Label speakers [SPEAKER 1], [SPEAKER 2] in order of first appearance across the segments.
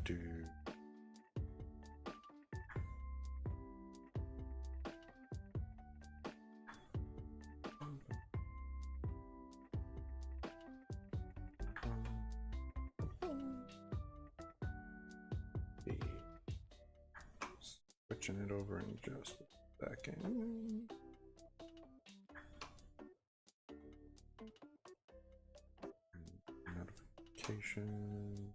[SPEAKER 1] Do. Switching it over in just a second. Notification.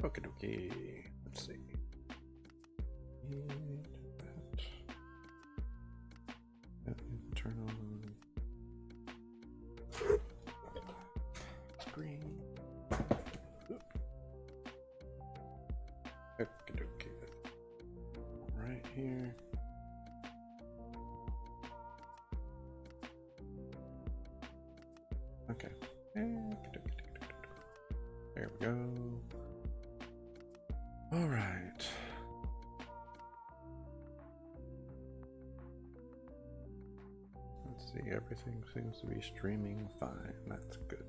[SPEAKER 1] Okie dokie. Let's see. That turn on screen. Okie dokie. Right here. Okay. There we go. All right. Let's see, everything seems to be streaming fine. That's good.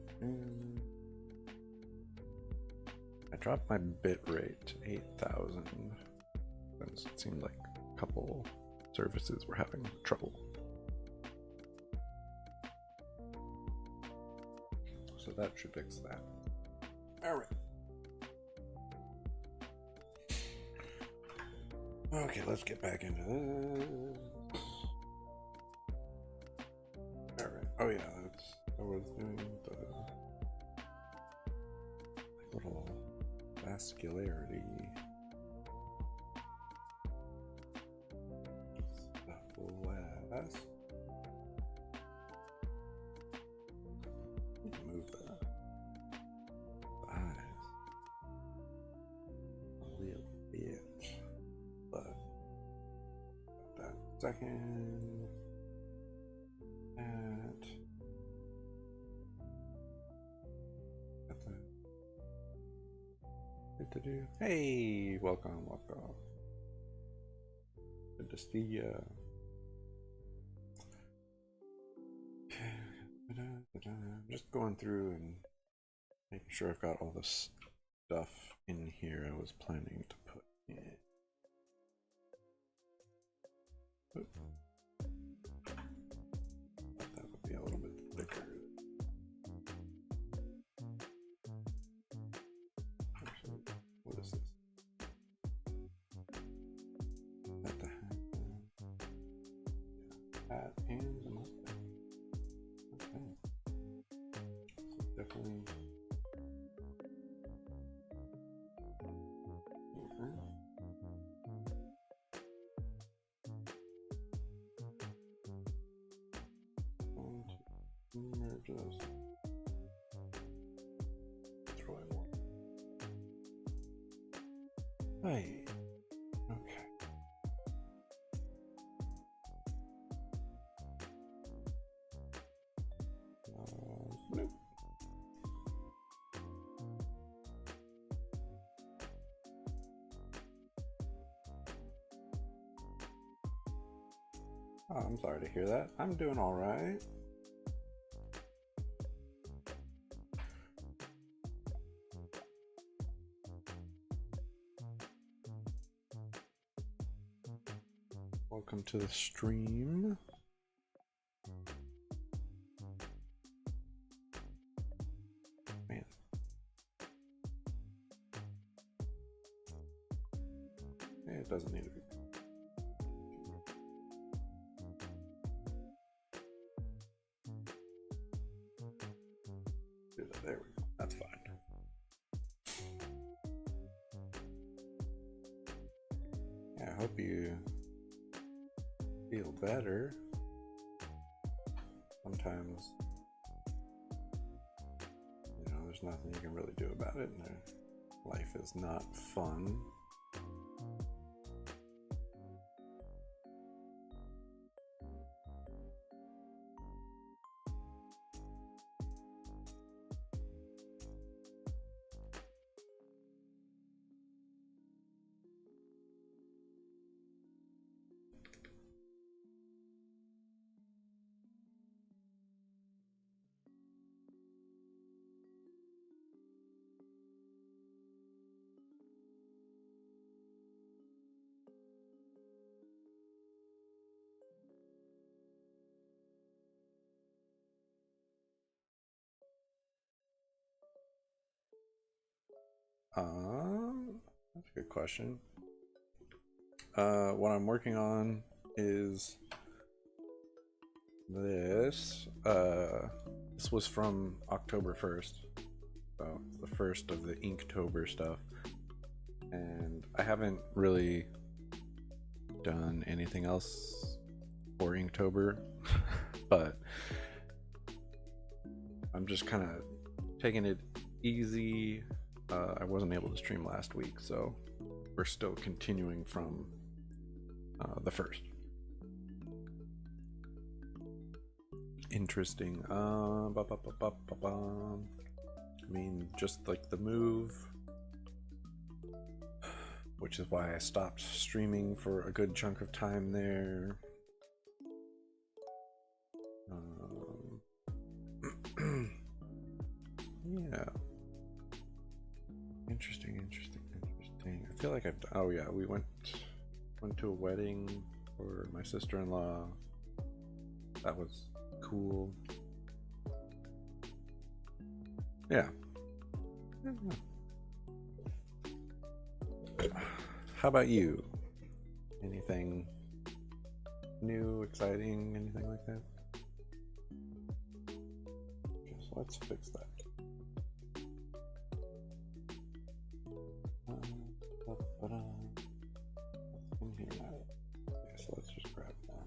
[SPEAKER 1] I dropped my bit rate to 8,000 since it seemed like a couple services were having trouble. So that should fix that. All right. Okay, let's get back into this. All right. Oh yeah, I was doing the little vascularity stuff last. Move the eyes a little bit. But that second at the good to do. Hey, welcome. Good to see ya. I'm just going through and making sure I've got all the stuff in here I was planning to put in. That would be a little bit thicker. Actually, what is this? That the hat and the mustache. Okay. So definitely. Merge those. Throw in one. Hey. Okay. Nope. Oh, I'm sorry to hear that. I'm doing all right. Welcome to the stream. Man. Yeah, it doesn't need to be. There we go. That's fine. Yeah, I hope you feel better. Sometimes, you know, there's nothing you can really do about it, and life is not fun. That's a good question. What I'm working on is this. This was from October 1st, so it's the first of the Inktober stuff, and I haven't really done anything else for Inktober, but I'm just kind of taking it easy. I wasn't able to stream last week, so we're still continuing from the first. Interesting. I mean, just like the move, which is why I stopped streaming for a good chunk of time there. Yeah. Interesting. I feel like I've done, oh yeah, we went to a wedding for my sister-in-law. That was cool. Yeah. How about you? Anything new, exciting, anything like that? Okay, so let's fix that. In here now. Okay, so let's just grab that.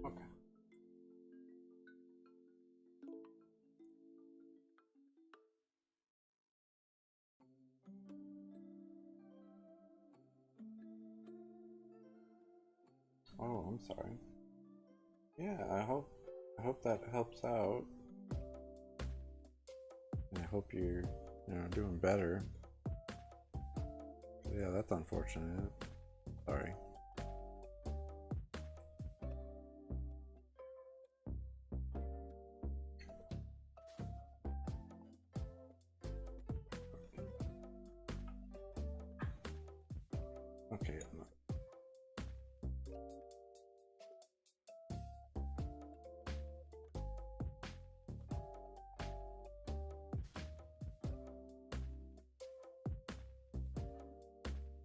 [SPEAKER 1] Okay. Oh, I'm sorry. Yeah, I hope that helps out. And I hope you're, doing better. Yeah, that's unfortunate. Sorry. Okay.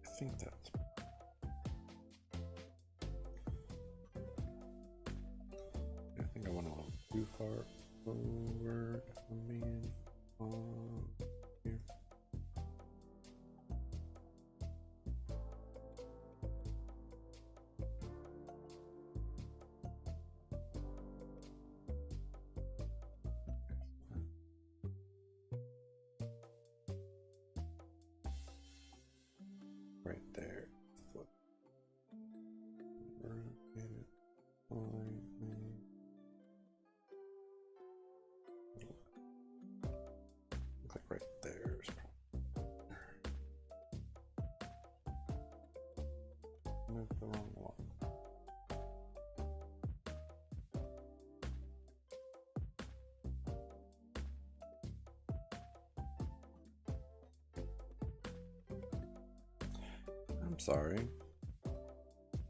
[SPEAKER 1] I think that's. I think I went a little too far forward. Here. Right there. Flip. Rotate it slightly. Looks like right there is probably. Move the wrong one. I'm sorry.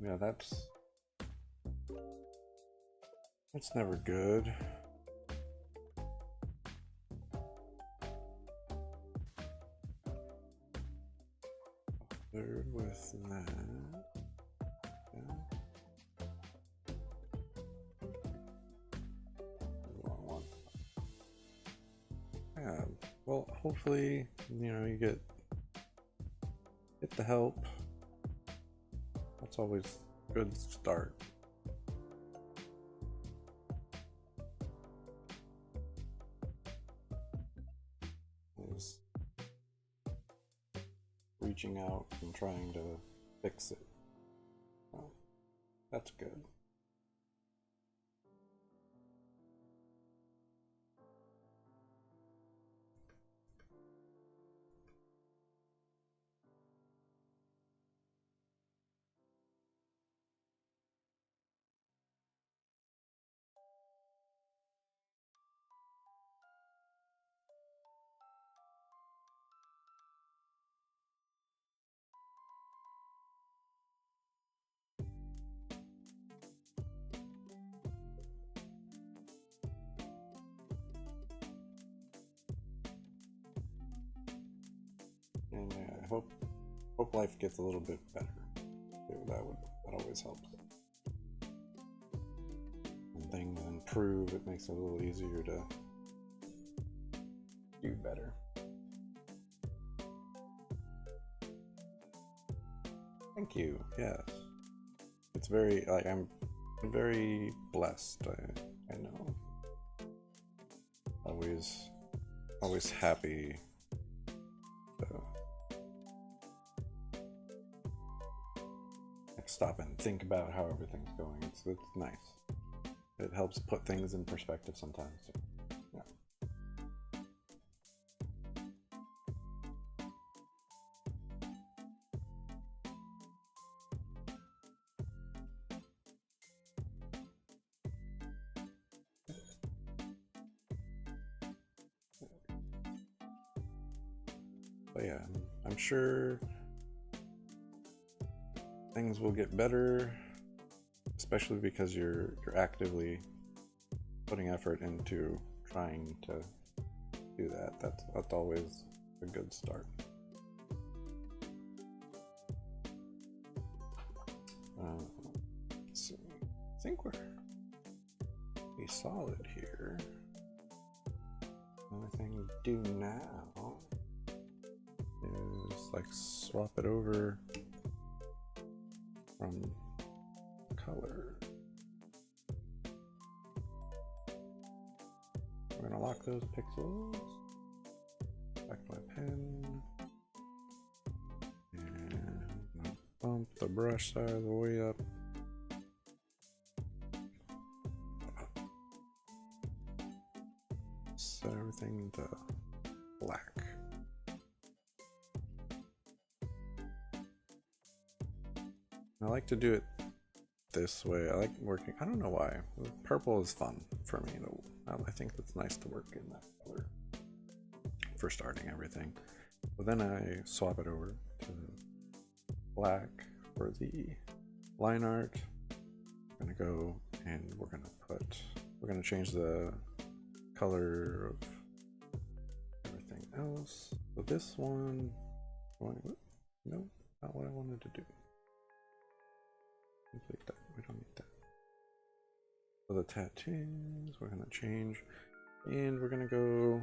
[SPEAKER 1] Yeah, that's never good. Third with that. Yeah. Wrong one. Yeah. Well, hopefully, you know, you get the help. That's always a good start. Is reaching out and trying to fix it. Well, that's good. And I hope life gets a little bit better. That always helps. When things improve, it makes it a little easier to do better. Thank you. Yes, it's very like I'm very blessed. I know. Always happy. Stop and think about how everything's going. It's nice. It helps put things in perspective sometimes. Yeah. But yeah, I'm sure things will get better, especially because you're actively putting effort into trying to do that. That's always a good start. Let's see. I think we're pretty solid here. Only thing we do now is like swap it over from color. We're gonna lock those pixels. Back to my pen. And bump the brush size all the way up. Set everything to black. I like to do it this way. I like working, I don't know why. Purple is fun for me. I think it's nice to work in that color for starting everything. But then I swap it over to black for the line art. I'm gonna go and we're gonna change the color of everything else. So this one, no, not what I wanted to do. Complete that. We don't need that. For the tattoos, we're gonna change, and we're gonna go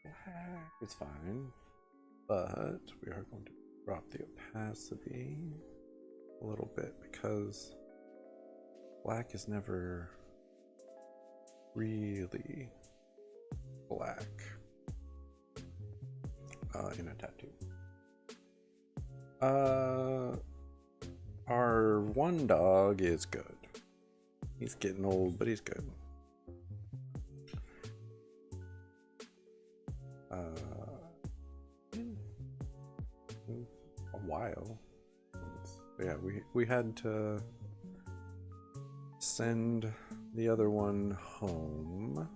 [SPEAKER 1] black. It's fine, but we are going to drop the opacity a little bit because black is never really black in a tattoo. Our one dog is good. He's getting old, but he's good. A while. Yeah, we had to send the other one home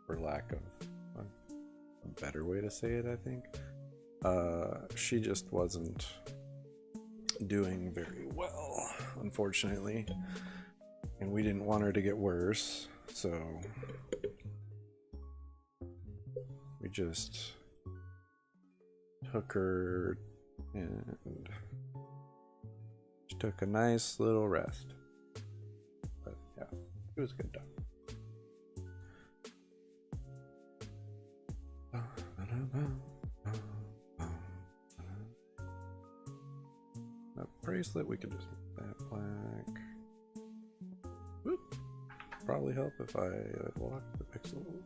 [SPEAKER 1] for lack of a better way to say it, I think. She just wasn't doing very well, unfortunately, and we didn't want her to get worse, so we just took her and she took a nice little rest. But yeah, it was a good dog. That bracelet, we could just make that black. Whoop. Probably help if I lock the pixels.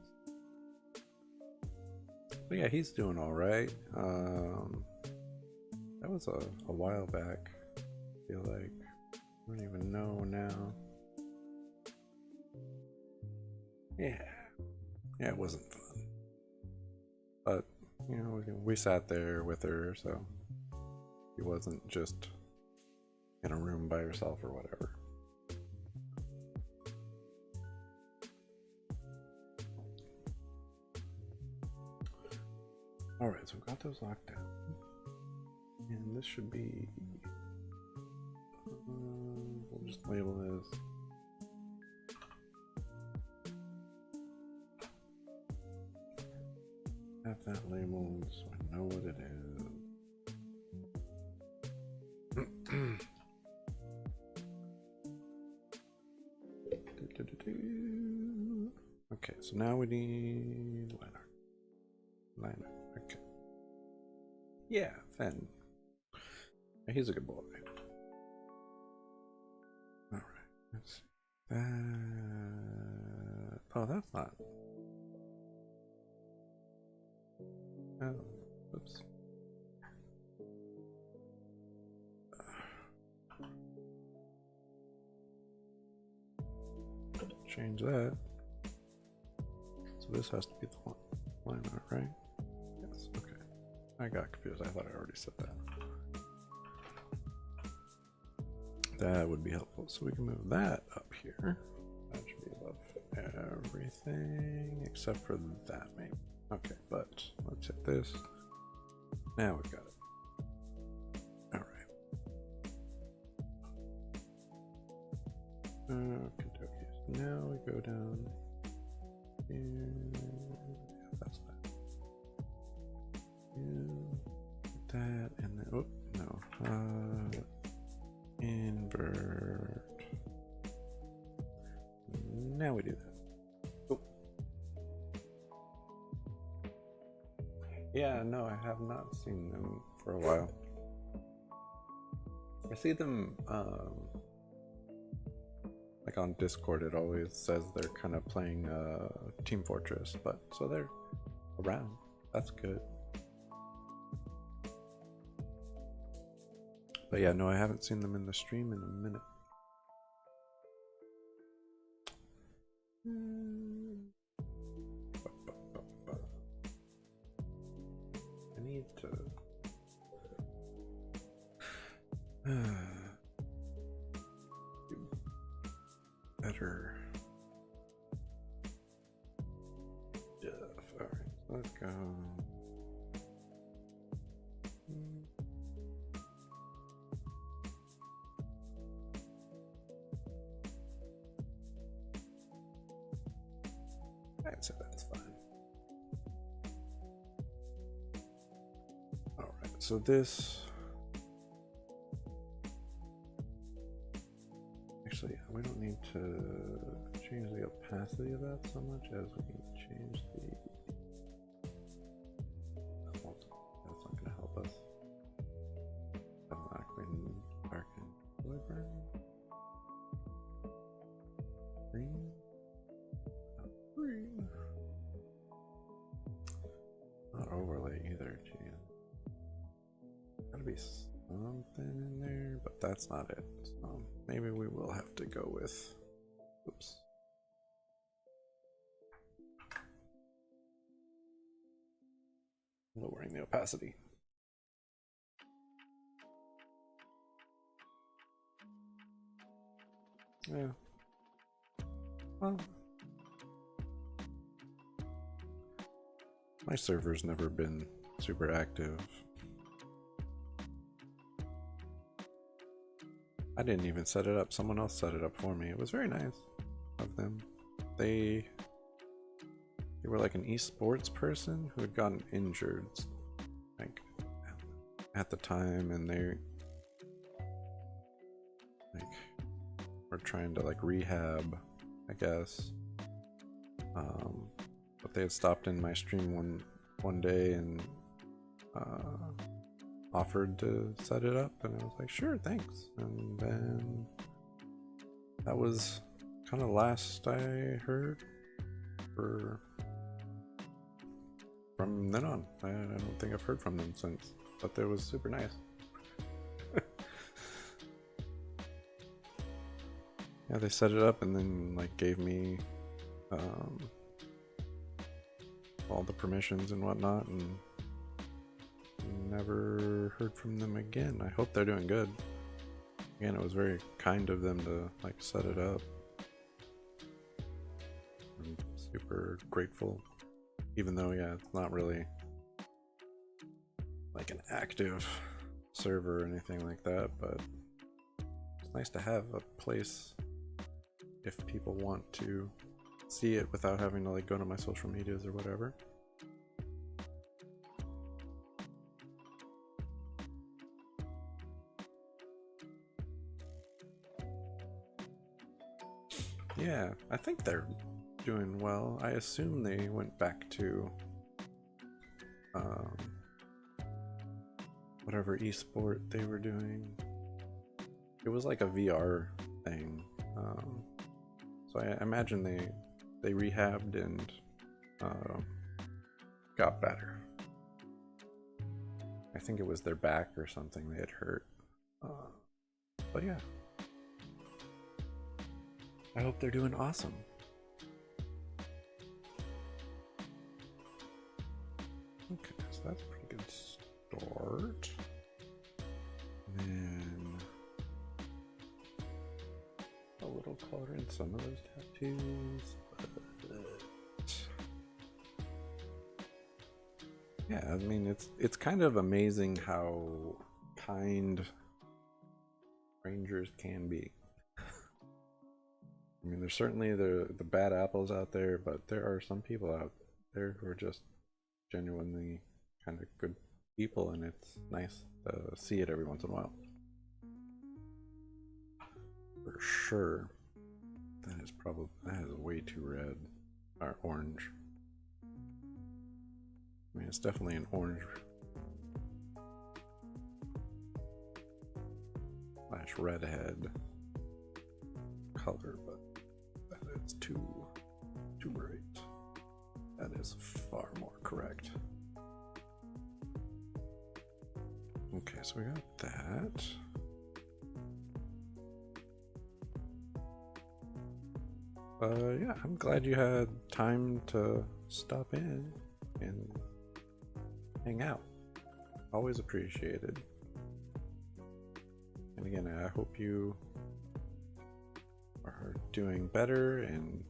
[SPEAKER 1] But yeah, he's doing all right. That was a while back. I feel like I don't even know now. Yeah, it wasn't fun. But you know, we sat there with her, so she wasn't just in a room by herself or whatever. Alright, so we've got those locked down. And this should be... we'll just label this. Have that labeled so I know what it is. Okay, so now we need liner. Okay. Yeah, Fen. He's a good boy. Alright, let's see. That. Oh, that's not. Oh, oops. Change that. So this has to be the line art, right? Yes, okay. I got confused. I thought I already said that. That would be helpful. So we can move that up here. That should be above everything except for that, maybe. Okay, but let's hit this. Now we've got it. Alright. Okay, now we go down here. Yeah, that's that. That and then, oh, no. Invert. Now we do that. Oh. Yeah, no, I have not seen them for a while. I see them, like on Discord, it always says they're kind of playing Team Fortress, but so they're around. That's good. But yeah, no, I haven't seen them in the stream in a minute. I need to do better stuff. Alright, let's go. I'd say that's fine. Alright, so this actually, we don't need to change the opacity of that so much as we need to change the... That's not going to help us. Automatically darken equilibrium. Green. Not overlay either, geez. Gotta be something in there, but that's not it. So maybe we will have to go with, oops. Lowering the opacity. Yeah. Well, my server's never been super active. I didn't even set it up. Someone else set it up for me. It was very nice of them. They were like an esports person who had gotten injured like at the time, and they like were trying to like rehab, I guess. But they had stopped in my stream one day and offered to set it up, and I was like, sure, thanks. And then that was kind of last I heard from then on. I don't think I've heard from them since, but that was super nice. Yeah, they set it up and then like gave me all the permissions and whatnot, and never heard from them again. I hope they're doing good. Again, it was very kind of them to like set it up. I'm super grateful, even though yeah, it's not really like an active server or anything like that, but it's nice to have a place if people want to see it without having to like go to my social medias or whatever. Yeah, I think they're doing well. I assume they went back to whatever esport they were doing. It was like a VR thing. So I imagine they rehabbed and got better. I think it was their back or something they had hurt. But yeah. I hope they're doing awesome. Okay, so that's a pretty good start. And then a little color in some of those tattoos. But yeah, I mean it's kind of amazing how kind strangers can be. I mean, there's certainly the bad apples out there, but there are some people out there who are just genuinely kind of good people, and it's nice to see it every once in a while. For sure. That is way too red. Or orange. I mean, it's definitely an orange / redhead color, but that is too bright. That is far more correct. Okay, so we got that. Yeah, I'm glad you had time to stop in and hang out. Always appreciated. And again, I hope you are doing better and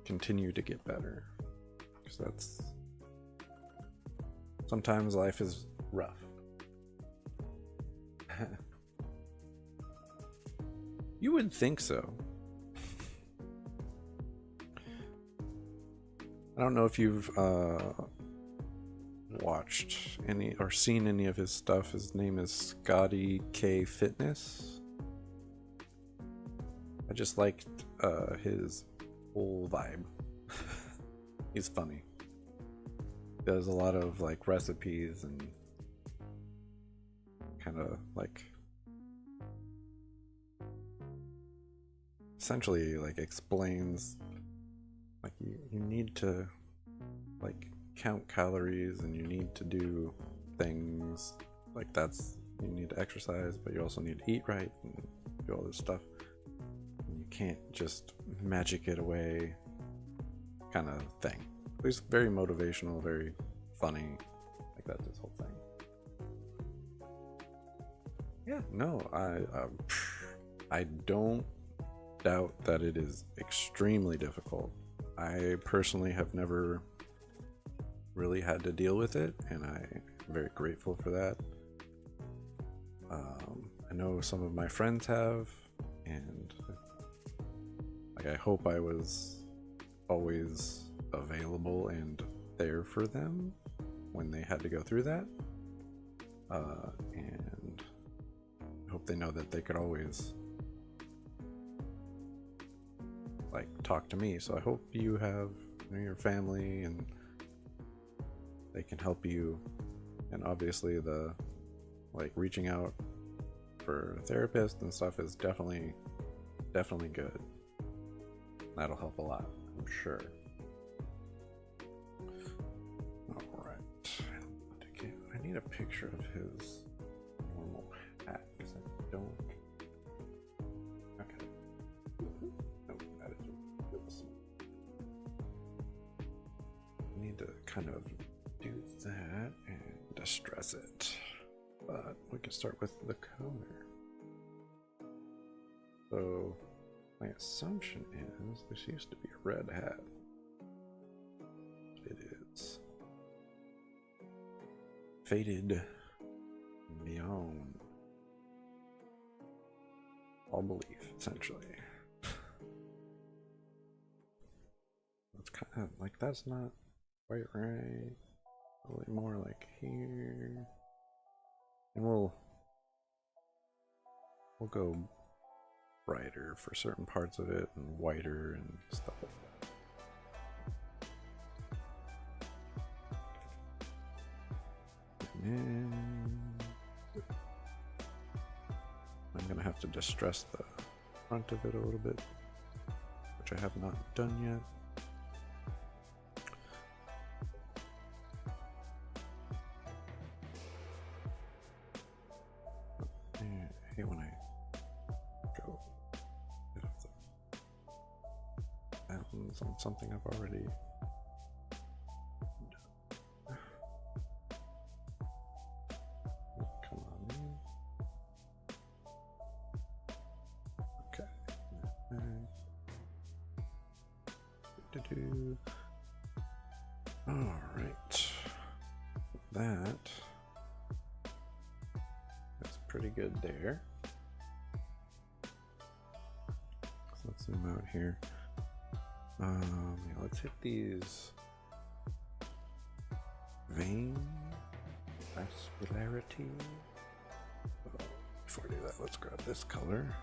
[SPEAKER 1] continue to get better, because that's sometimes life is rough. You would think so. I don't know if you've watched any or seen any of his stuff. His name is Scotty K Fitness. I just liked his whole vibe. He's funny. He does a lot of like recipes and kind of like essentially like explains like you need to like count calories, and you need to do things like you need to exercise, but you also need to eat right and do all this stuff. And you can't just magic it away kind of thing. He's very motivational, very funny. Like that's his whole thing. Yeah, no, I don't doubt that it is extremely difficult. I personally have never really had to deal with it, and I'm very grateful for that. I know some of my friends have, and like I hope I was always available and there for them when they had to go through that. and I hope they know that they could always like talk to me. So I hope you have your family and they can help you. And obviously the like reaching out for a therapist and stuff is definitely good. That'll help a lot, I'm sure. Alright. I need a picture of his normal hat because I don't. Okay. No, that is this. I need to kind of do that and distress it. But we can start with the color. So my assumption is this used to be a red hat. It is faded beyond all belief, essentially. It's kind of like that's not quite right. Probably more like here. And we'll go brighter for certain parts of it and whiter and stuff like that. And I'm gonna have to distress the front of it a little bit, which I have not done yet. I hate when I go buttons on something I've already done. Come on. Okay. Alright. That's pretty good there. So let's zoom out here. Yeah, let's hit these vein vascularity. Before I do that, let's grab this color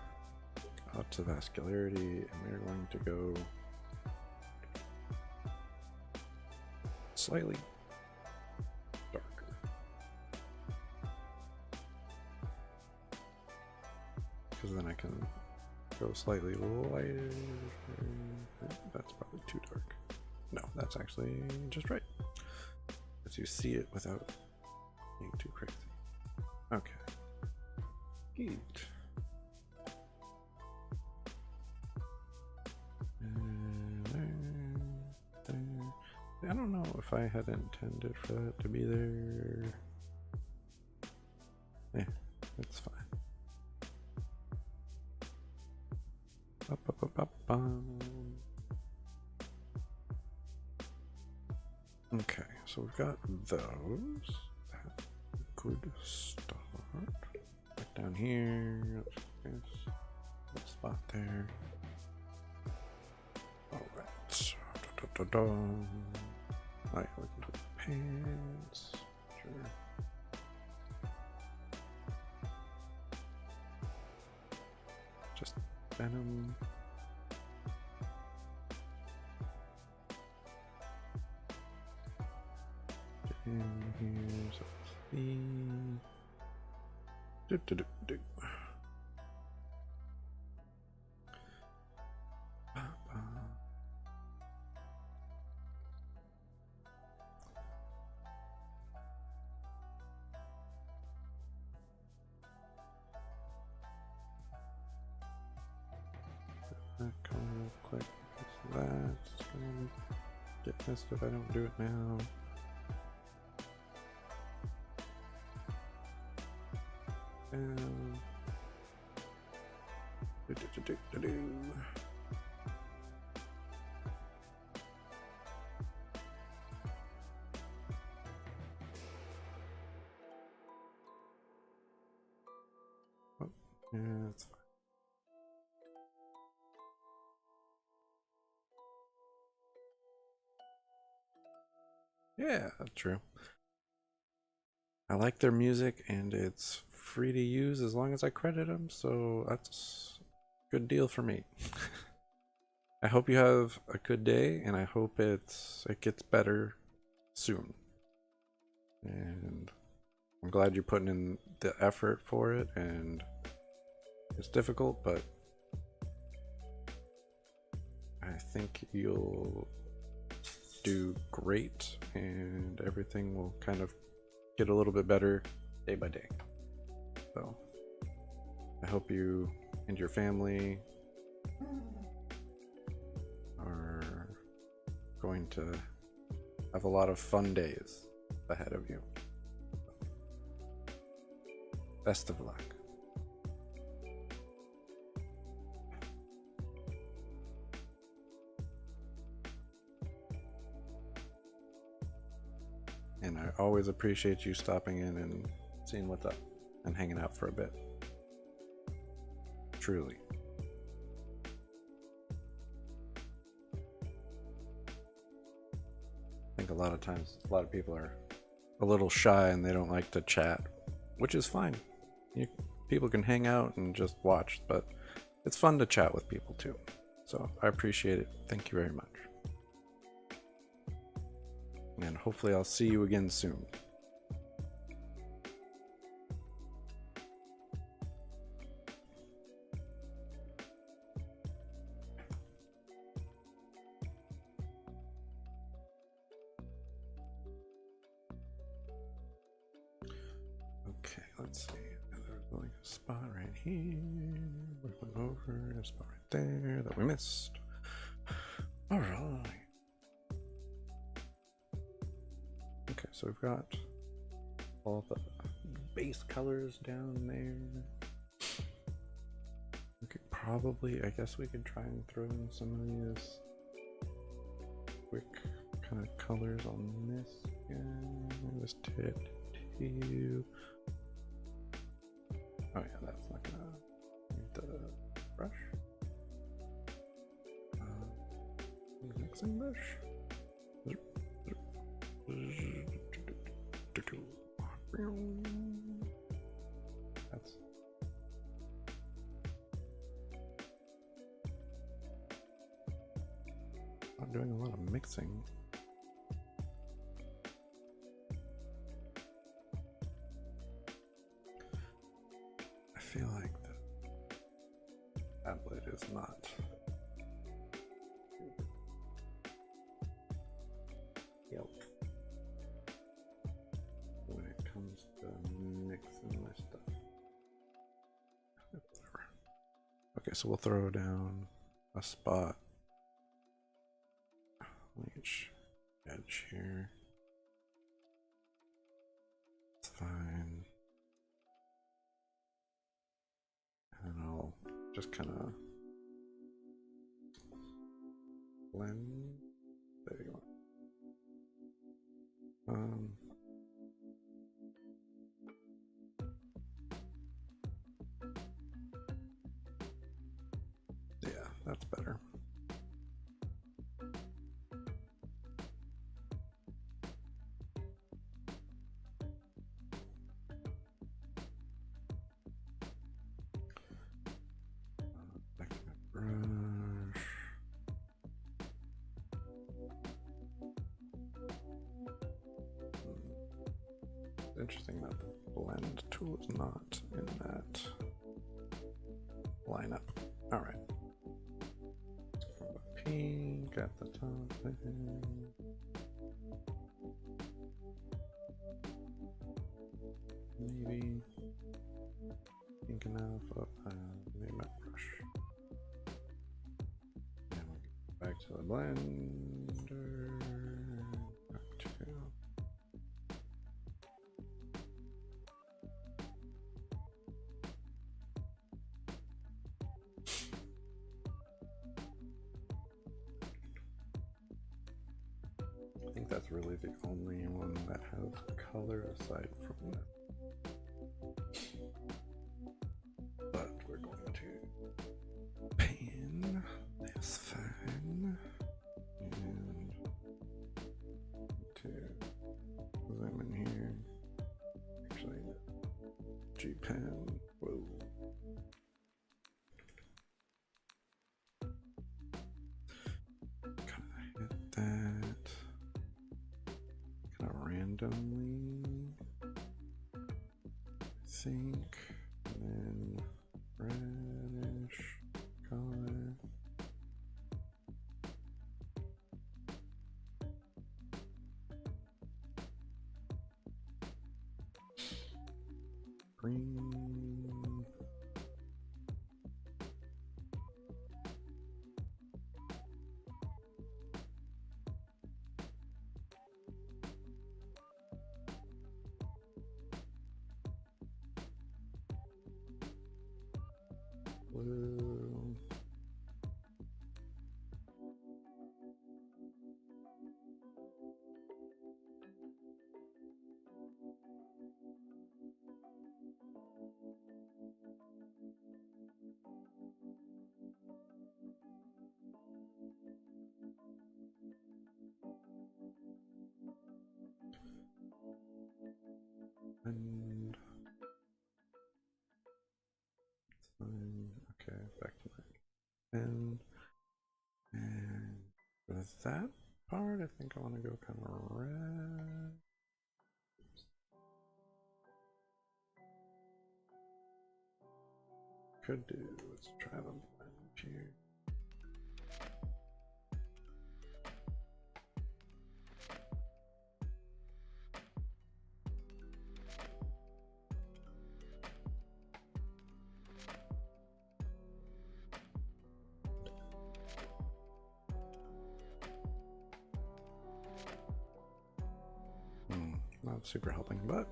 [SPEAKER 1] out to vascularity, and we're going to go slightly darker. Because then I can go slightly lighter. That's probably too dark. No, that's actually just right. As you see it without being too crazy. Okay. Good. I don't know if I had intended for that to be there. Yeah, it's fine. Okay, so we've got those. That's a good start. Back down here. Good spot there. Alright. Alright, we can do the pants. Sure. Just venom. Get in here, so let's see. Come real quick, because that's gonna get missed if I don't do it now. And oh, yeah, that's fine. Yeah, that's true. I like their music and it's free to use as long as I credit them, so that's a good deal for me. I hope you have a good day, and I hope it gets better soon. And I'm glad you're putting in the effort for it, and it's difficult, but I think you'll do great, and everything will kind of get a little bit better day by day. So I hope you and your family are going to have a lot of fun days ahead of you. Best of luck. And I always appreciate you stopping in and seeing what's up and hanging out for a bit. Truly. I think a lot of times, a lot of people are a little shy and they don't like to chat, which is fine. People can hang out and just watch, but it's fun to chat with people too. So I appreciate it. Thank you very much. And hopefully I'll see you again soon. Okay, let's see. There's like a spot right here. We're going over a spot right there that we missed. All right. Okay, so we've got all the base colors down there. We could probably, I guess we could try and throw in some of these quick kind of colors on this guy. This tattoo. Oh yeah, that's not gonna need the brush. Mixing brush. That's I'm doing a lot of mixing. I feel like the tablet is not when it comes to mixing my stuff. Okay, so we'll throw down a spot on each edge here. It's fine. And I'll just kind of blend. There you go. Yeah, that's better. Back to my brush. Interesting that the blend tool is not in that lineup. All right. Pink at the top there. Maybe pink enough. Maybe my brush. And we'll get back to the blender. Back to I think that's really the only one that has color aside from this. But we're going to pan this fan and to zoom in here. G pen. Whoa. Kinda hit that. Kinda randomly. I think. And then reddish color. Green. Blue. And fine. Okay, back to my pen. And with that part, I think I want to go kind of red. Could do. Let's try the blend here. Not super helping, but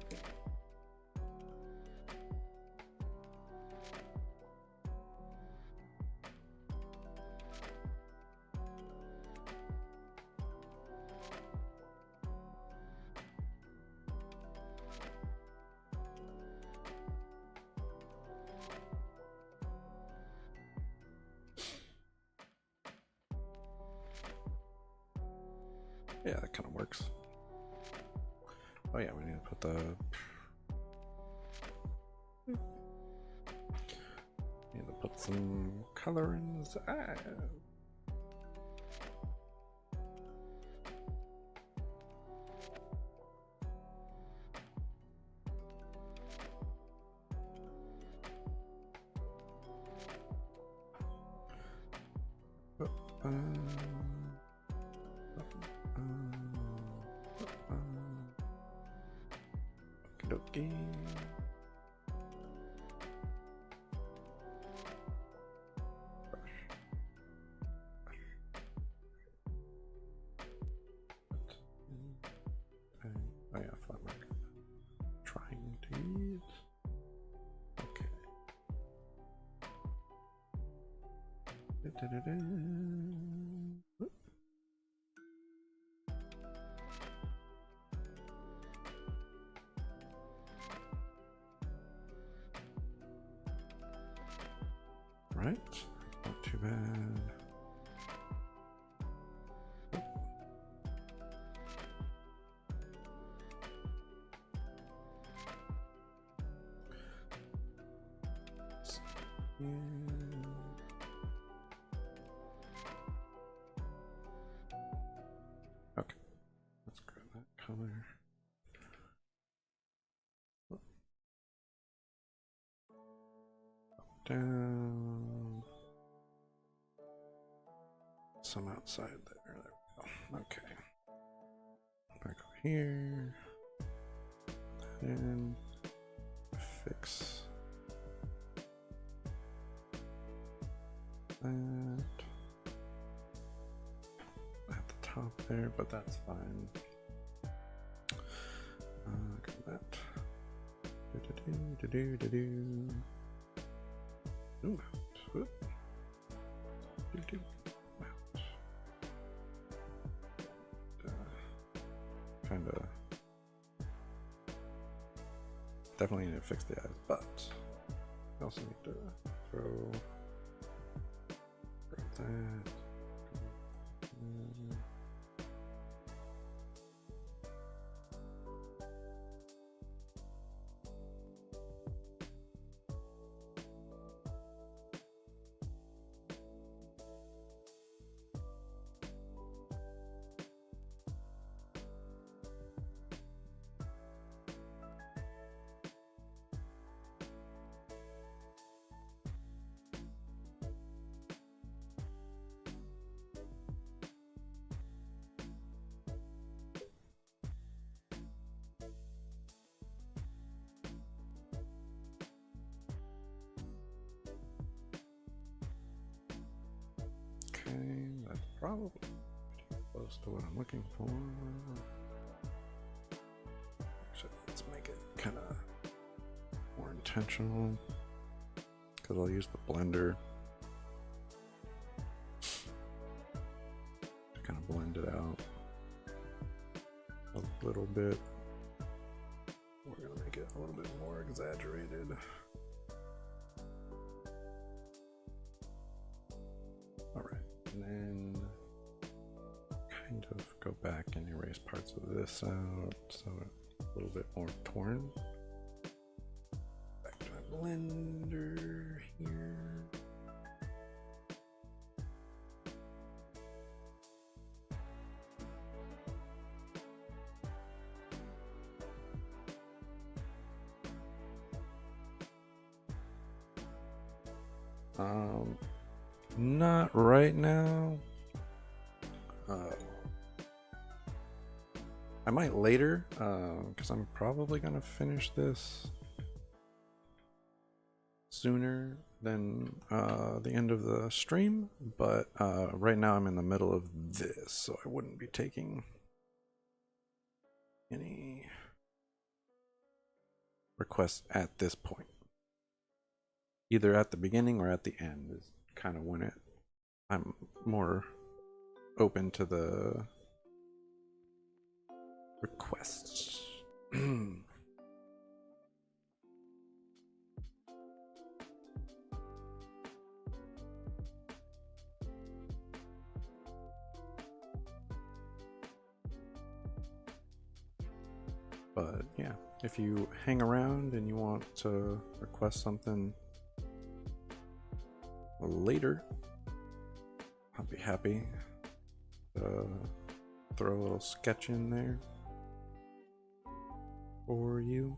[SPEAKER 1] yeah, that kind of works. Oh yeah, we need to put the some color in his eye. Okay. Oh yeah, flat marker. Trying to use. Okay. Right, not too bad. Okay, let's grab that color. Down. Some outside there. There we go. Okay. Back over here. And fix that at the top there, but that's fine. Look at that. Zoom out. Whoop. Out. Kinda. Definitely need to fix the eyes, but I also need to throw that. probably close to what I'm looking for. Actually, let's make it kind of more intentional because I'll use the blender to kind of blend it out a little bit. We're gonna make it a little bit more exaggerated. All right, and then kind of go back and erase parts of this out so it's a little bit more torn. Back to my blender here. Not right now. I might later, because I'm probably gonna finish this sooner than the end of the stream, but right now I'm in the middle of this, so I wouldn't be taking any requests at this point. Either at the beginning or at the end is kind of when I'm more open to the requests. But yeah, if you hang around and you want to request something later, I'll be happy to throw a little sketch in there for you.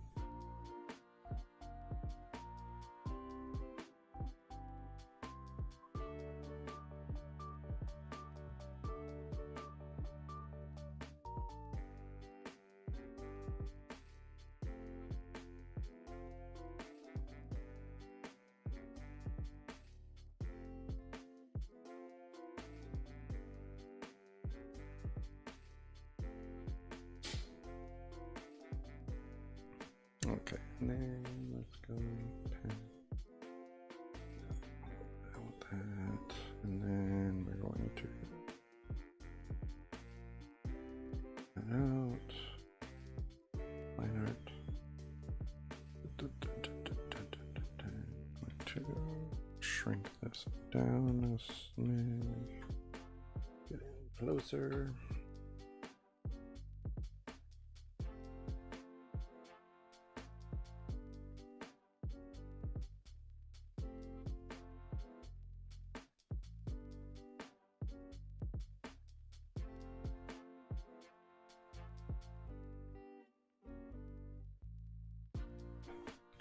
[SPEAKER 1] Okay, and then let's go 10. I want that, and then we're going to cut out line art. Going to shrink this down a smidge. Get in closer.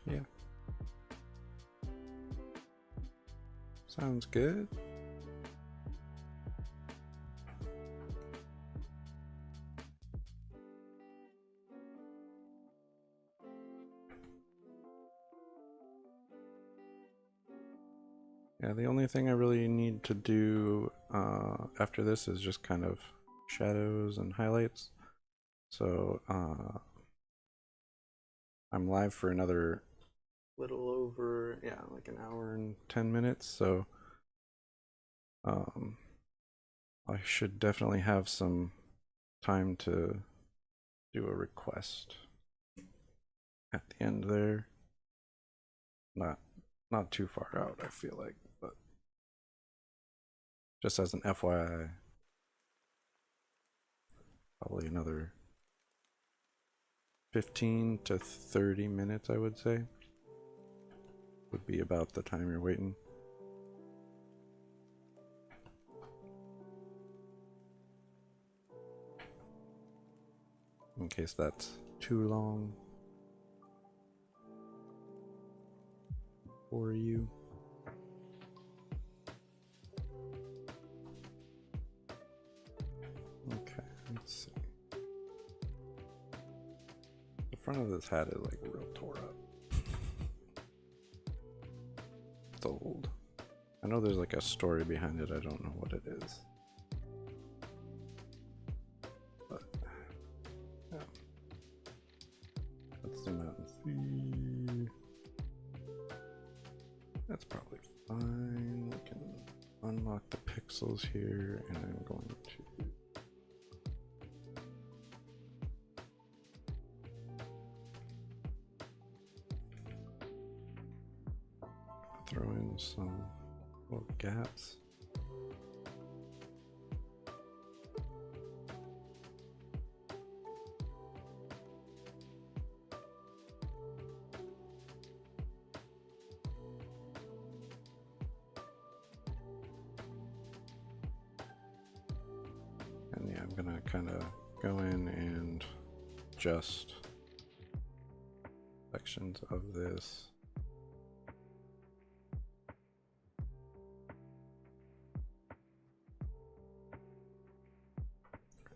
[SPEAKER 1] Yeah. Sounds good. Yeah, the only thing I really need to do after this is just kind of shadows and highlights. So I'm live for another little over, yeah, like an hour and 10 minutes. So I should definitely have some time to do a request at the end there. Not too far out, I feel like, but just as an FYI, probably another 15 to 30 minutes, I would say, would be about the time you're waiting. In case that's too long for you. Okay, let's see. The front of this hat is like real tore up. It's old. I know there's like a story behind it, I don't know what it is. zoom out and see. That's probably fine. We can unlock the pixels here, and I'm going to throw in some little gaps. And yeah, I'm gonna kind of go in and adjust sections of this.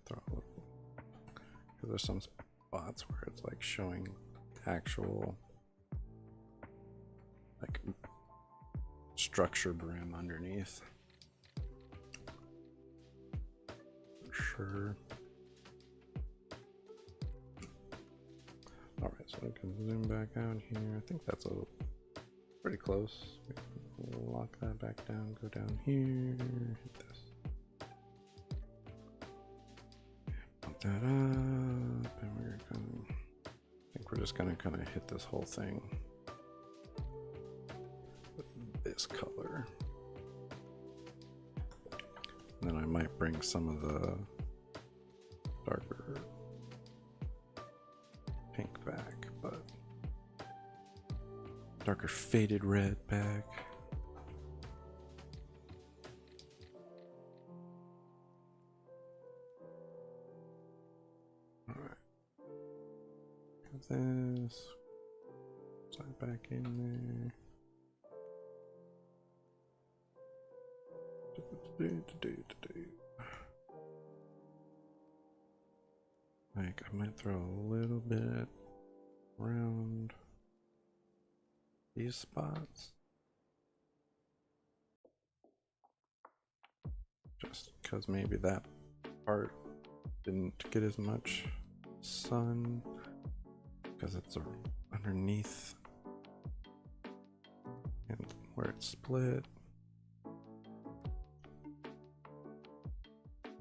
[SPEAKER 1] Throw a little, because there's some spots where it's like showing actual like structure brim underneath. Sure. All right, so I can zoom back out here. I think that's pretty close. Lock that back down, go down here, hit this. Pump that up, and we're gonna, I think we're just gonna kind of hit this whole thing with this color. And then I might bring some of the darker pink back, but darker faded red back. All right, got this. Slide back in there. Like, I might throw a little bit around these spots, just because maybe that part didn't get as much sun because it's underneath and where it's split.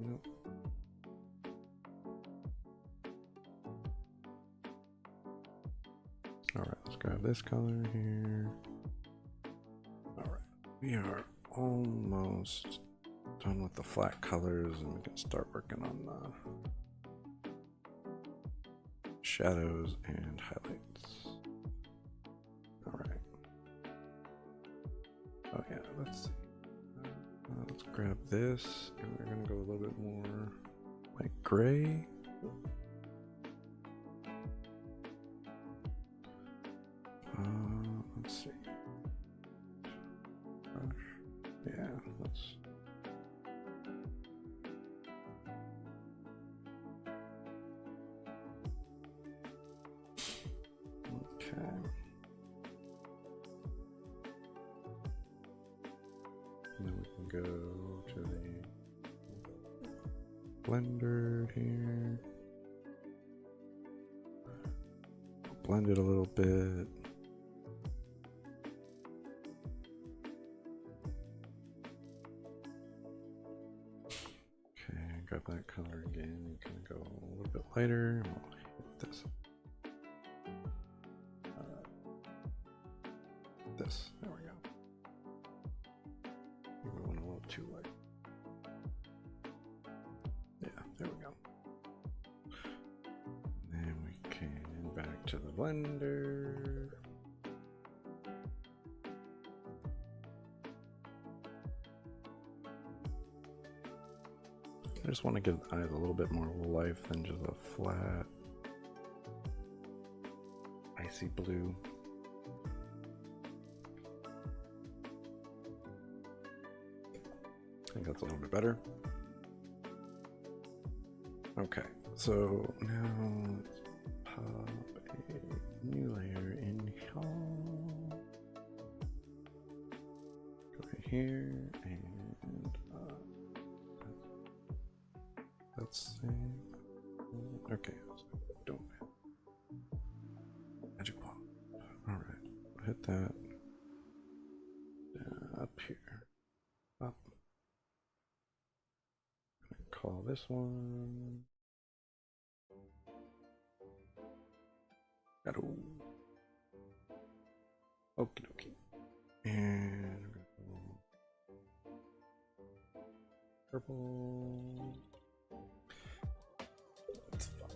[SPEAKER 1] Nope. All right, let's grab this color here. All right, we are almost done with the flat colors, and we can start working on the shadows and highlights. All right. Oh yeah, let's see. Let's grab this, and we're gonna go a little bit more like gray. Let's see. Yeah, let's. Okay. And then we can go to the blender here. Blend it a little bit. Okay, grab that color again and kind of go a little bit lighter. We'll hit this. This. There we go. Maybe we went a little too light. Yeah, there we go. And we can back to the blender. I just want to give the eyes a little bit more life than just a flat, icy blue. I think that's a little bit better. Okay, so now let's pop a new layer in here. Go right here and let's see. Okay, so don't. hit that. Up here. Up. Call this one. Got okie dokie. And purple. That's fun.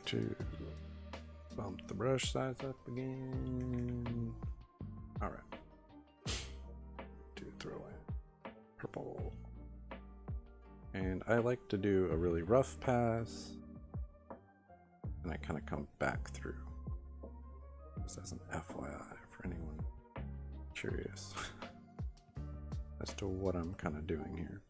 [SPEAKER 1] To bump the brush size up again. All right. To throw in purple. And I like to do a really rough pass, and I kind of come back through. This as an FYI for anyone curious as to what I'm kind of doing here.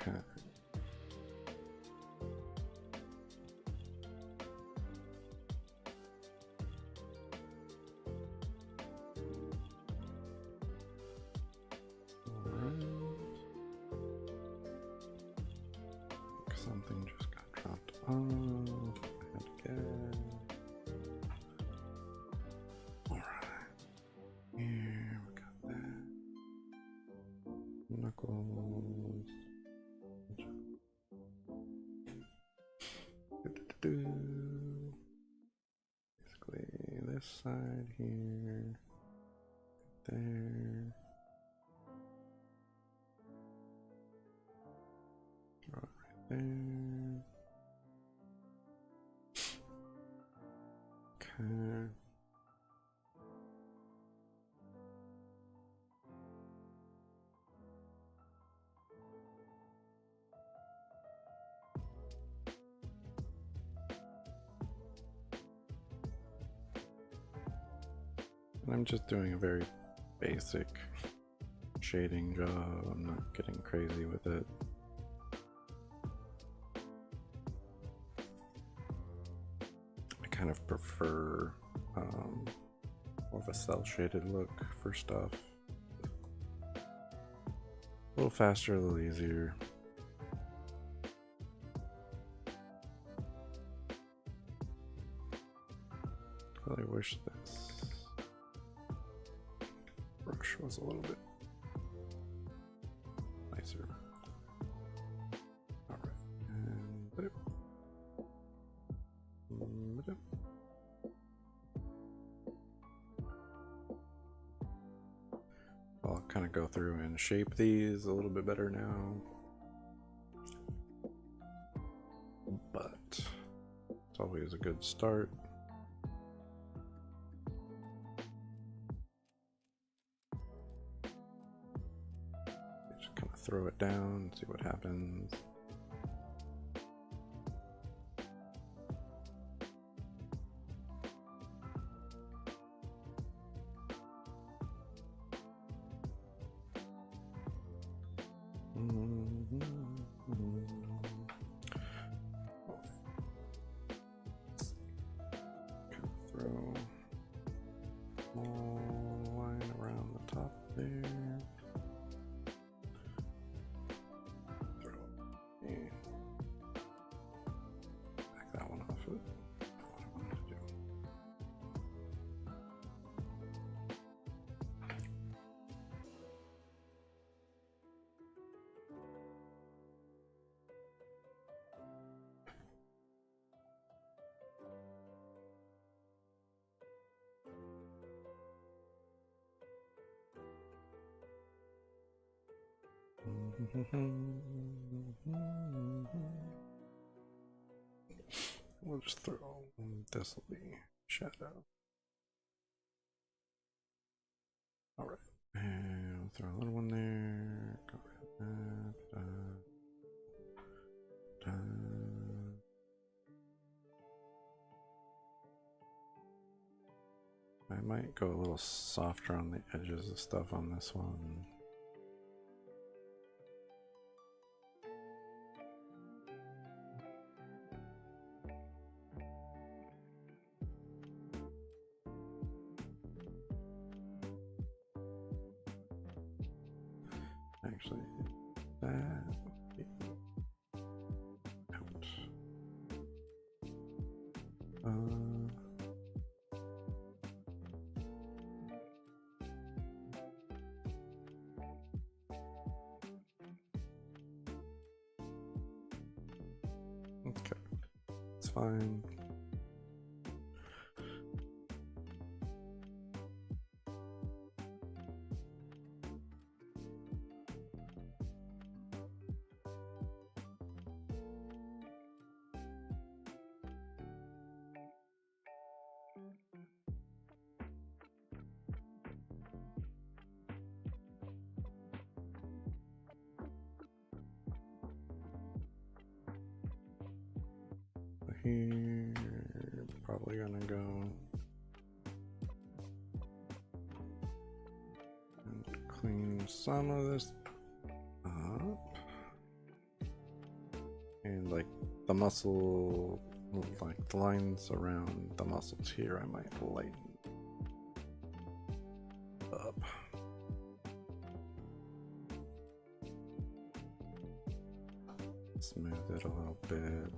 [SPEAKER 1] Okay. Something just got dropped off. Again. Alright. Here we got that. Knuckles. Basically this side here. There. There. Okay. And I'm just doing a very basic shading job. I'm not getting crazy with it. Kind of prefer more of a cell shaded look for stuff. A little faster, a little easier. Really wish this brush was a little bit nicer. Alright, and boop. I'll kind of go through and shape these a little bit better now, but it's always a good start. Just kind of throw it down and see what happens. Throw a small line around the top there. Throw in We'll just throw this will be shadow. Alright, and we'll throw a little one there. Go rid of that. I might go a little softer on the edges of stuff on this one. Actually, that would be out. Okay, it's fine. Here, probably gonna go and clean some of this up, and like the muscle, like the lines around the muscles here, I might lighten up. Smooth it a little bit.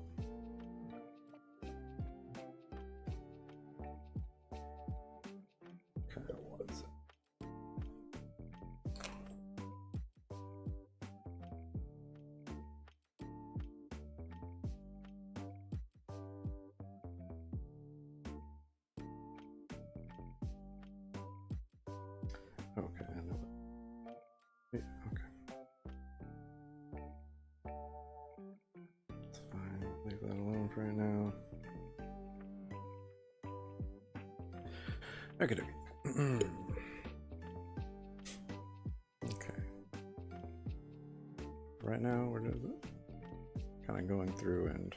[SPEAKER 1] Okay, I know. Yeah, okay. It's fine. Leave that alone for right now. Okay. Okay. Right now, we're just kind of going through and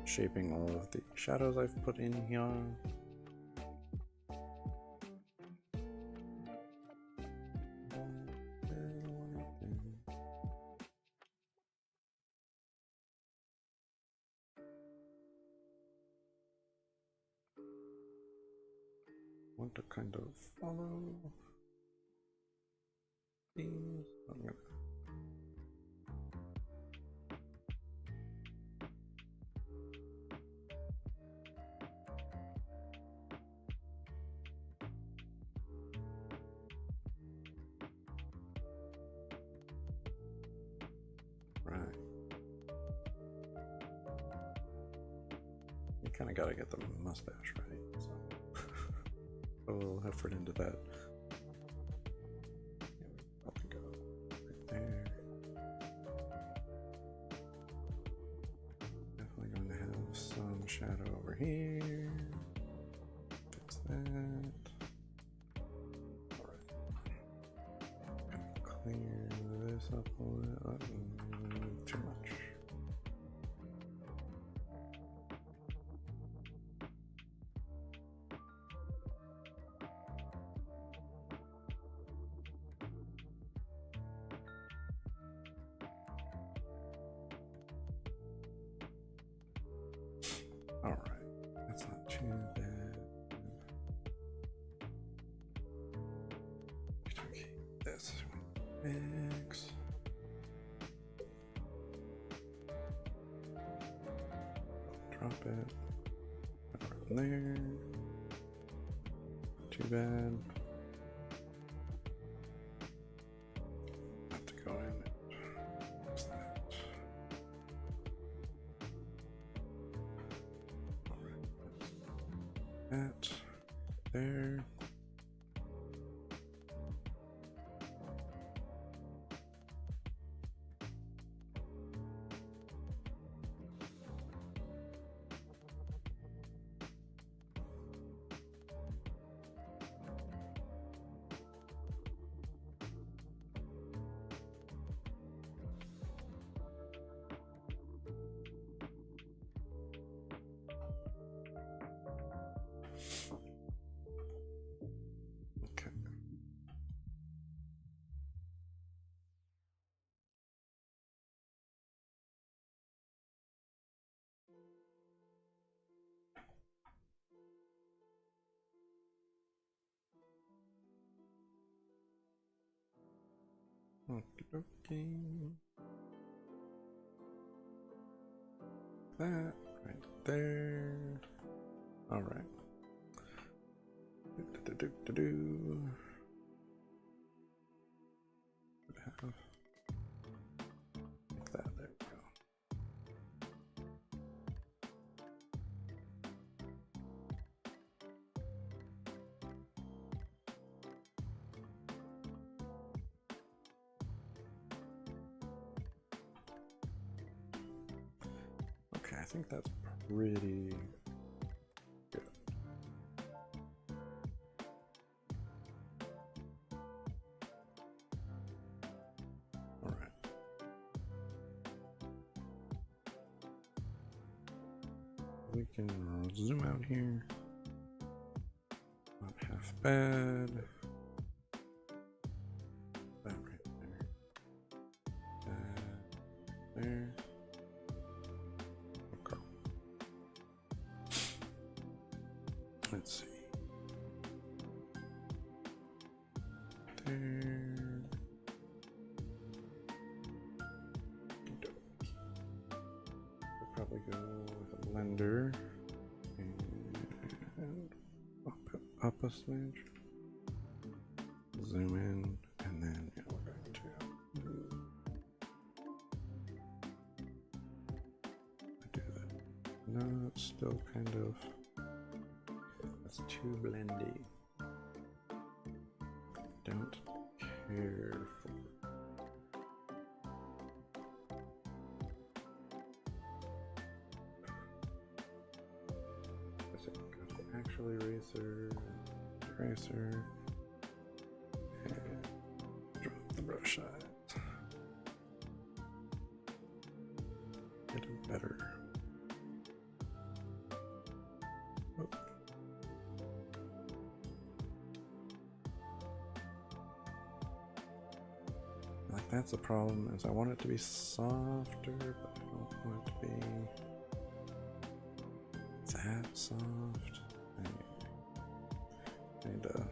[SPEAKER 1] shaping all of the shadows I've put in here. Want to kind of follow these. I'm gonna right. You kind of got to get the mustache right. So. Put a little effort into that. Probably go right there. Definitely going to have some shadow over here. Fix that. Alright. Clear this up a little. Too much. Alright, that's not too bad. Okay, this mix. Drop it. Right there. Not too bad. Have to go in and fix that. That there. Okey-dokey. That right there. All right. Do-do-do-do-do. Have like that. There we go. Okay, I think that's pretty good. All right. We can zoom out here. Not half bad. That right there. There. Okay. Let's see. There. I'll probably go with a blender and up a smidge. Zoom in, and then yeah, we're going to do that. No, it's still kind of, that's too blendy. Don't care for. Actual eraser, and drop the brush side. Get it better. Oh. Like that's the problem, is I want it to be softer, but I don't want it to be that soft. I need to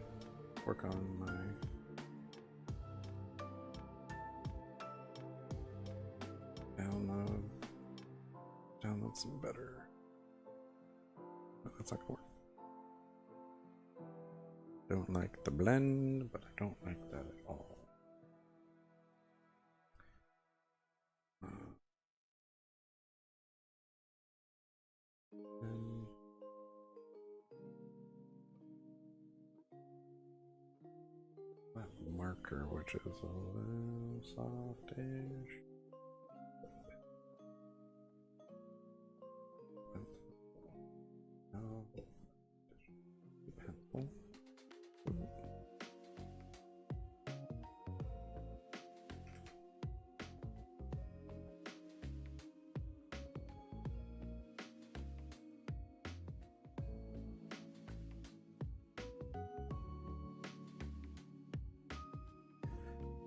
[SPEAKER 1] work on my download some better. That's not gonna work. Don't like the blend, but I don't like that at all. That marker, which is a little softish. No. Pencil.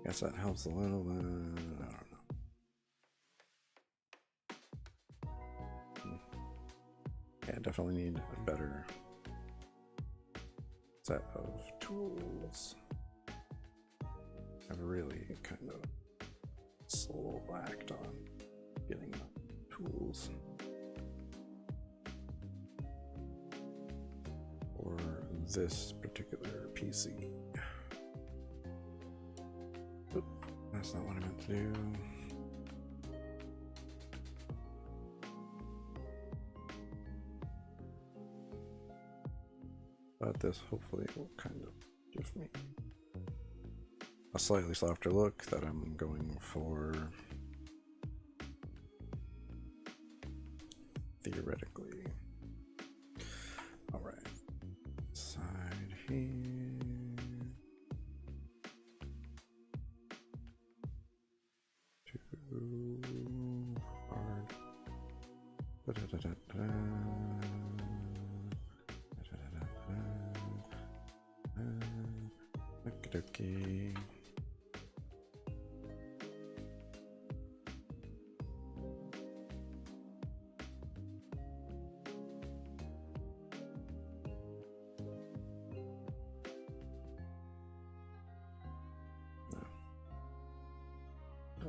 [SPEAKER 1] Guess that helps a little, but I don't know. Yeah, I definitely need a better set of tools. I've really kind of slacked on getting the tools for this particular PC. Oop, that's not what I meant to do. But this hopefully will kind of give me a slightly softer look that I'm going for theoretically. All right, side here. Too hard. Da-da-da-da-da. Okay.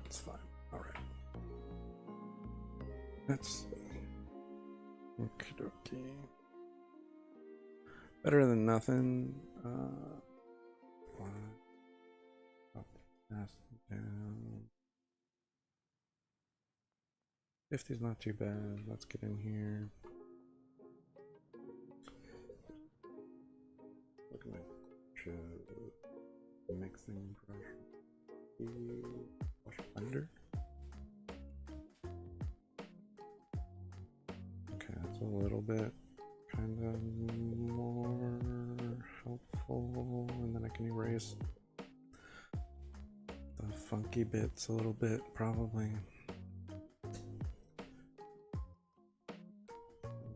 [SPEAKER 1] That's fine. All right. That's okie dokie. Better than nothing. Up, down. 50's not too bad. Let's get in here. Look at my mixing brush. Brush blender. Okay, that's a little bit kind of more helpful, and then I can erase the funky bits a little bit, probably.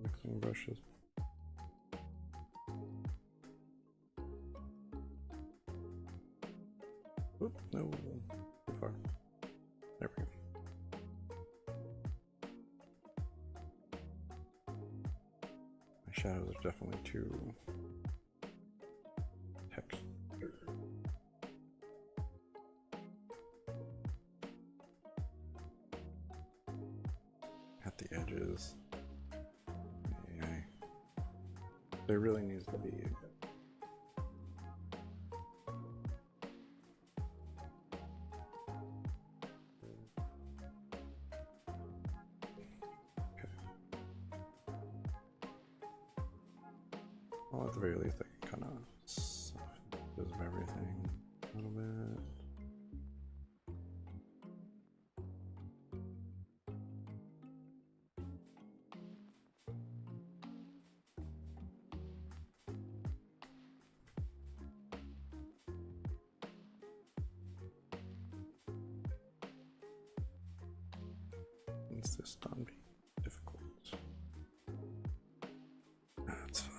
[SPEAKER 1] Mixing brushes. Oop, no, too far. There we go. My shadows are definitely too textured. At the edges. Yeah. There really needs to be well, at the very least, I can kind of soften the edges of everything a little bit. Is this done being difficult? That's fine.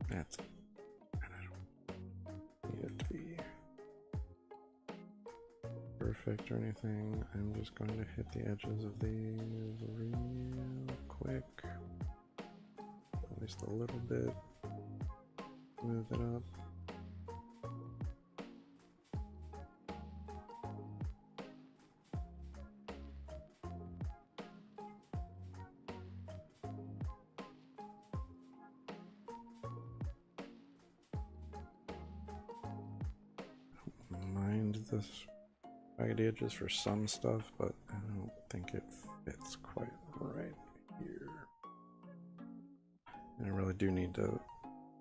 [SPEAKER 1] That's fine. I don't need it to be perfect or anything. I'm just going to hit the edges of these real quick. At least a little bit. Move it up. Mind this raggedy edges for some stuff, but I don't think it fits quite right here. And I really do need to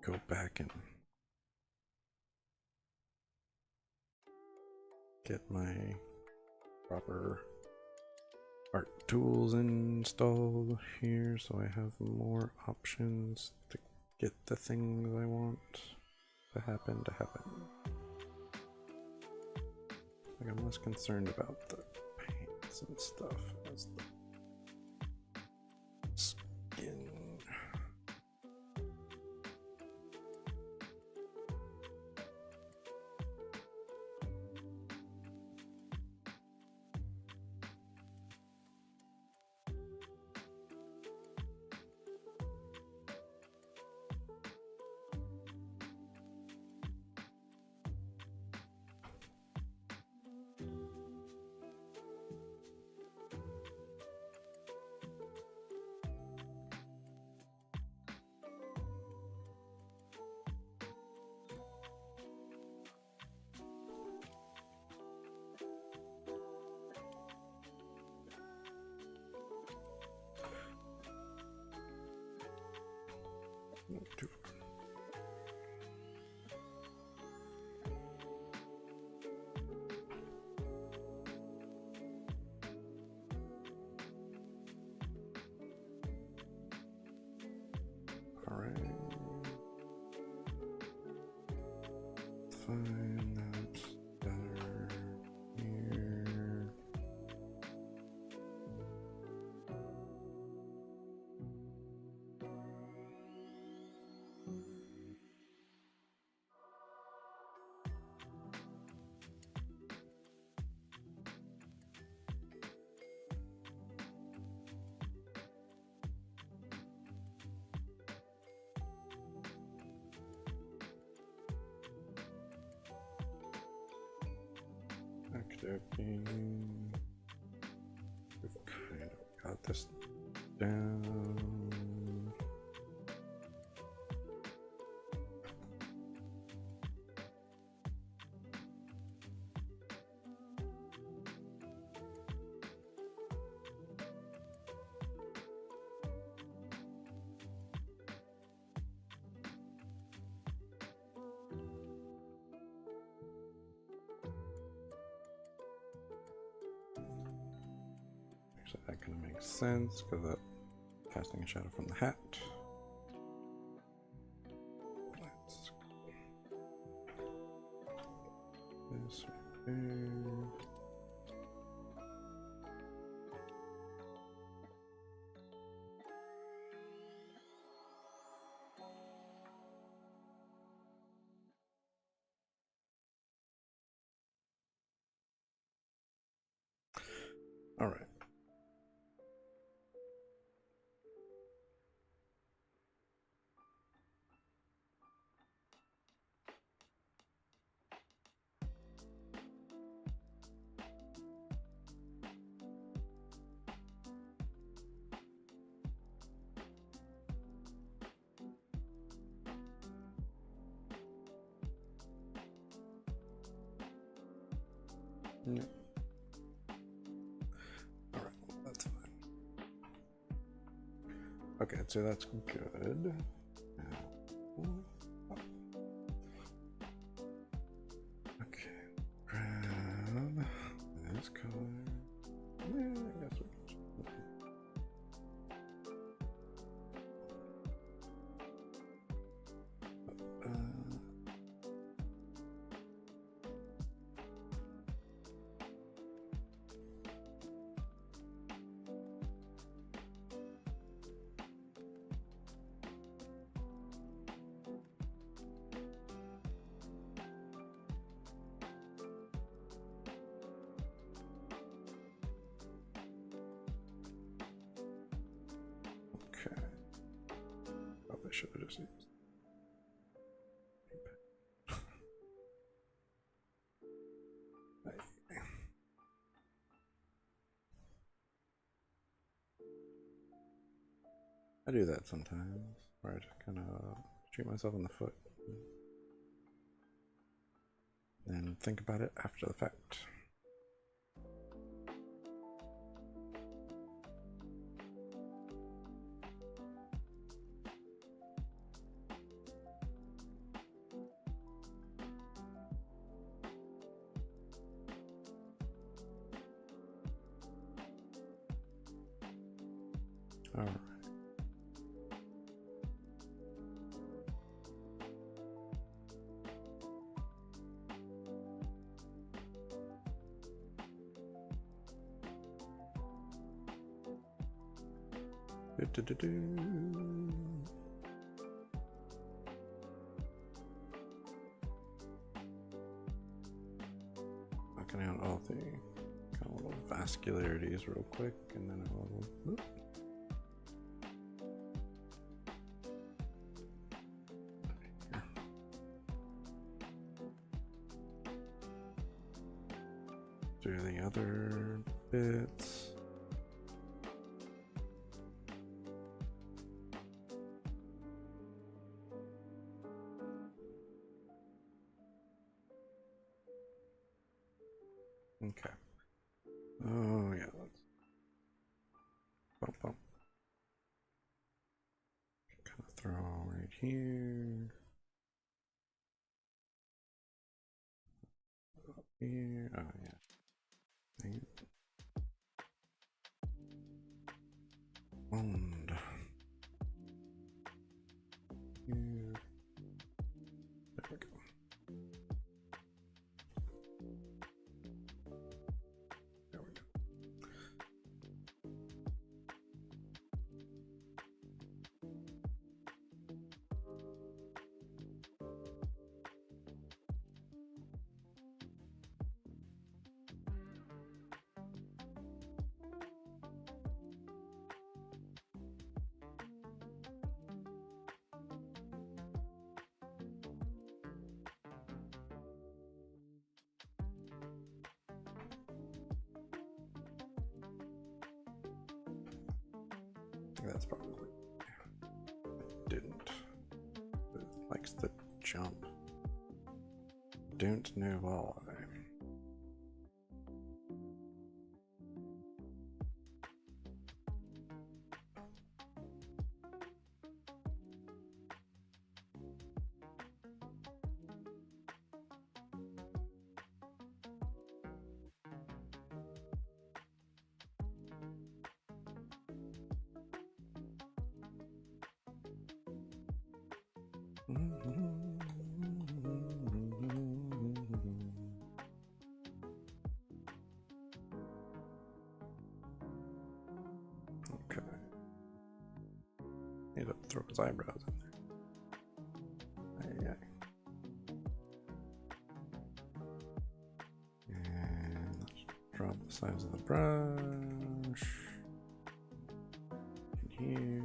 [SPEAKER 1] go back and get my proper art tools installed here so I have more options to get the things I want to happen. Like, I'm less concerned about the paints and stuff as the skin. Too far. All right. Fine. That's better here. dokey. We've kind of got this down. That kind of makes sense because that casting a shadow from the hat. Let's this right there. All right. Yeah. All right, well, that's fine. Okay, so that's good. Okay, grab this color. Yeah, I guess we can. Okay. Probably should have just used. I do that sometimes, where I just kind of shoot myself in the foot and think about it after the fact. All right. Knocking out all the kind of little vascularities real quick, and then a little. Whoop. Do the other bits. Okay. Oh yeah, let's bump bump. Kind of throw right here. Up here. Oh yeah. Dang it. And here. There we go. There we go. That's probably didn't. It likes the jump. Don't know why. Okay. Need to throw his eyebrows in there. And let's drop the size of the brush in here.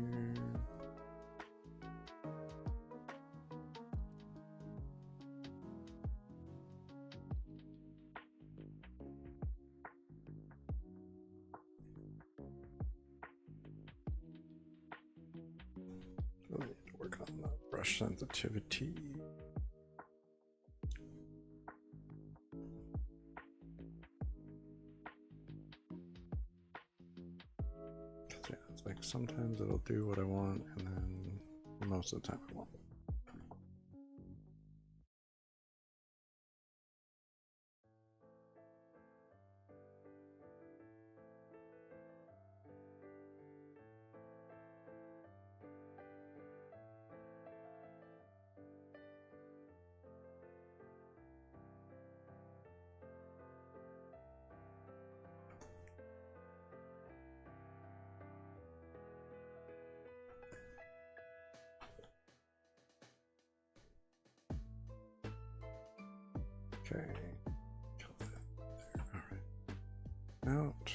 [SPEAKER 1] Really need to work on the brush sensitivity. Yeah, it's like sometimes it'll do what I want, and then most of the time it won't. Okay, kill that there. All right, out.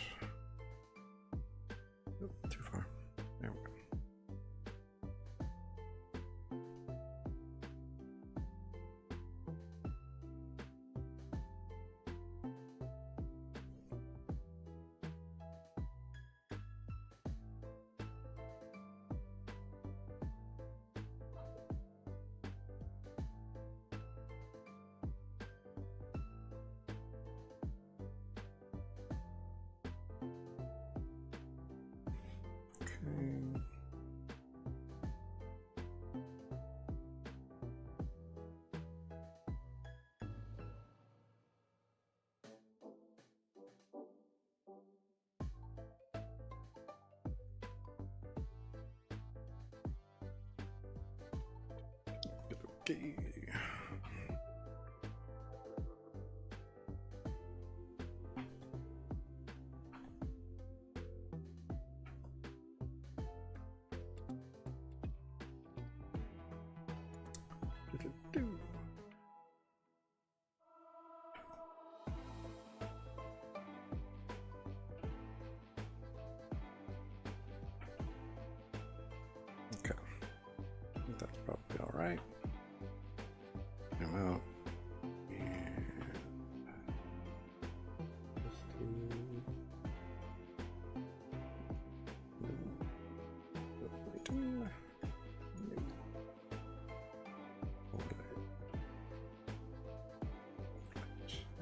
[SPEAKER 1] Oop, too far. There we go. Okay. Okay. Do-do-do. Okay, I think that's probably all right. I'm out. And let's do.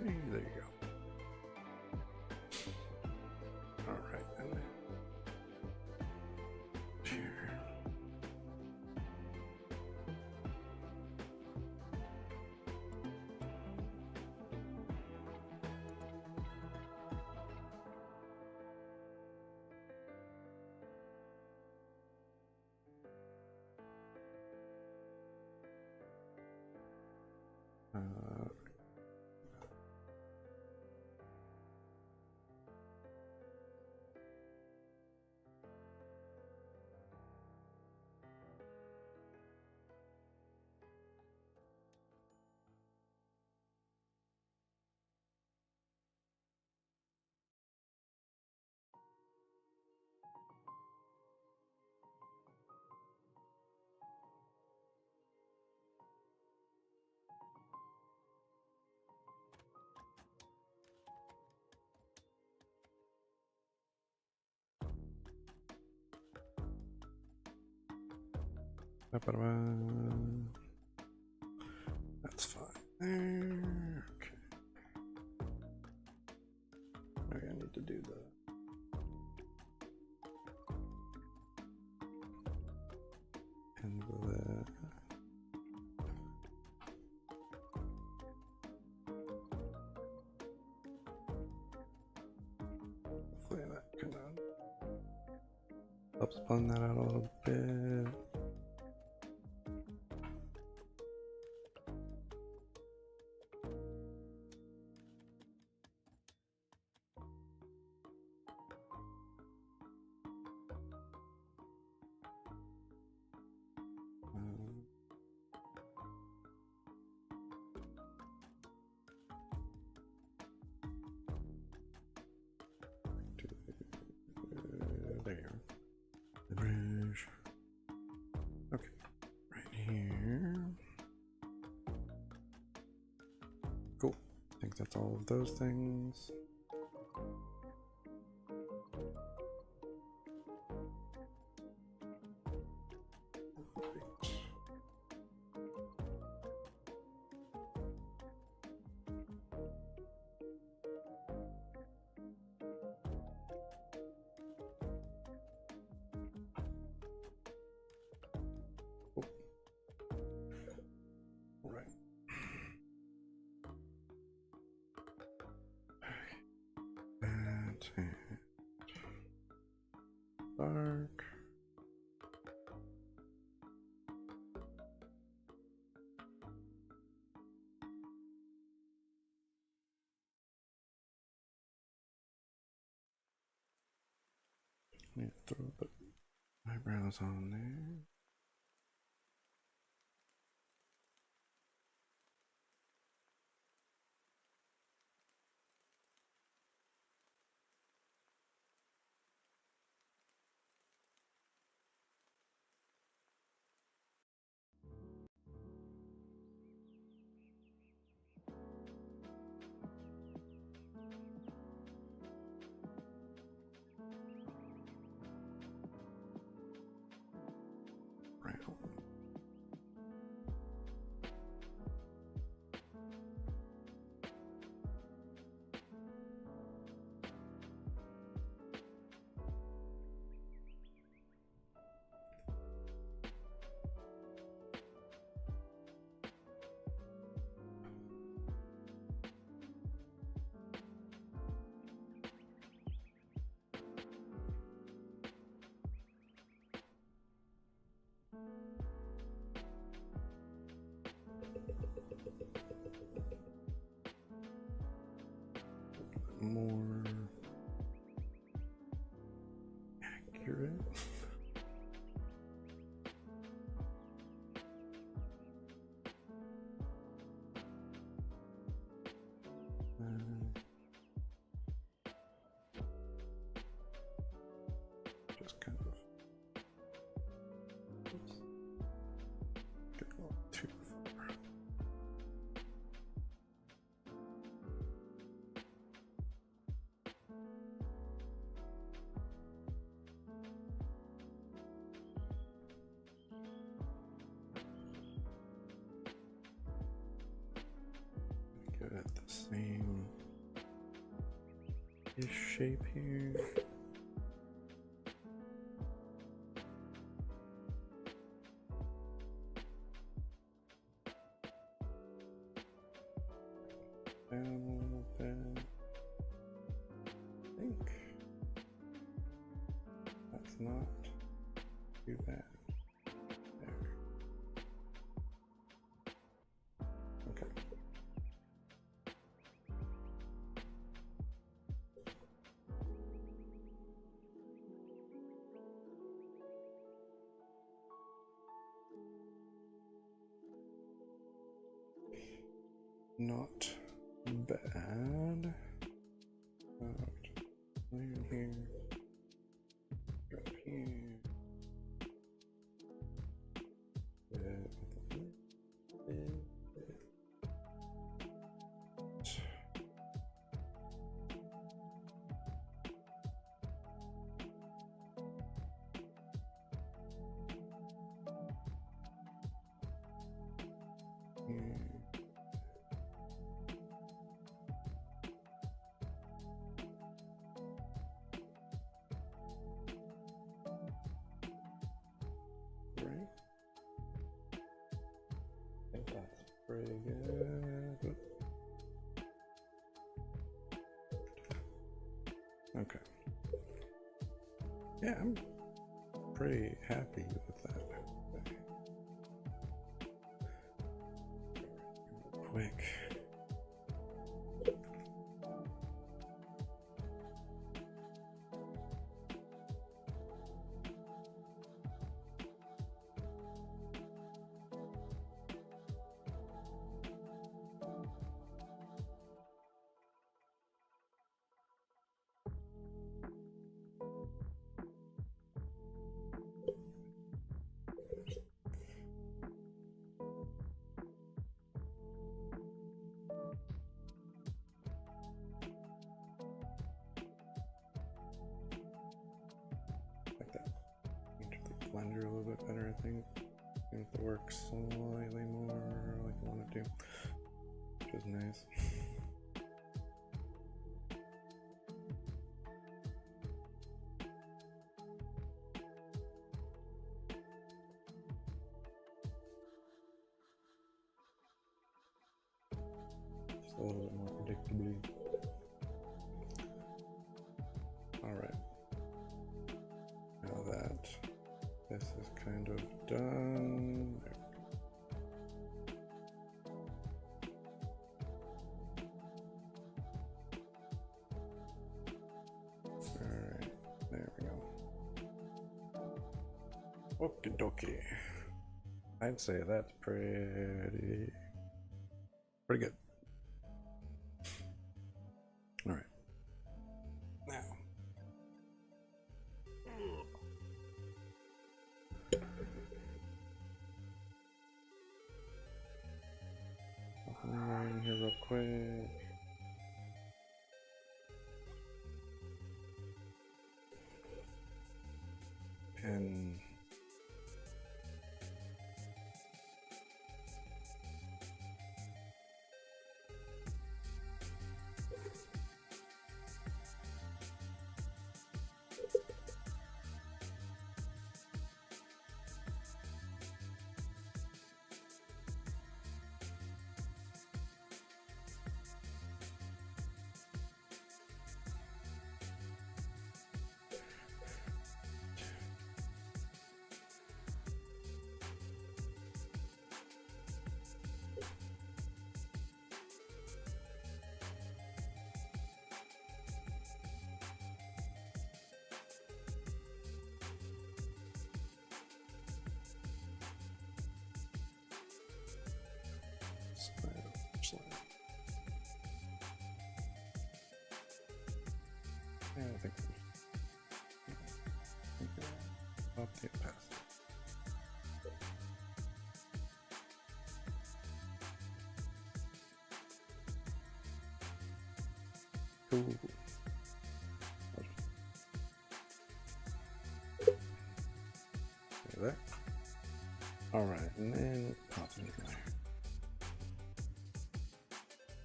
[SPEAKER 1] Hey, there you go. All right, and then here. Uh, That's fine. There. Okay. Okay, I need to do the. And the. Hopefully that kind of helps blend that out a little bit. There. The bridge. Okay, right here. Cool. I think that's all of those things. Dark. Let me throw the eyebrows on there. More accurate. Just kind of get a little too far. At the same shape here. Down a little bit. I think that's not too bad. There. Okay. Not bad. Right here. Up here. pretty good. Okay. Yeah, I'm pretty happy with that. Quick. Blender a little bit better, I think. Make the work slightly more like I want to do, which is nice. Just a little bit more predictably. All right. Now that this is kind of done. Alright, there we go. Okie dokie. I'd say that's pretty good. Alright. Now. Right in here real quick. Pen. Yeah, I think update pass. Cool. There. All right, and then pop it in there.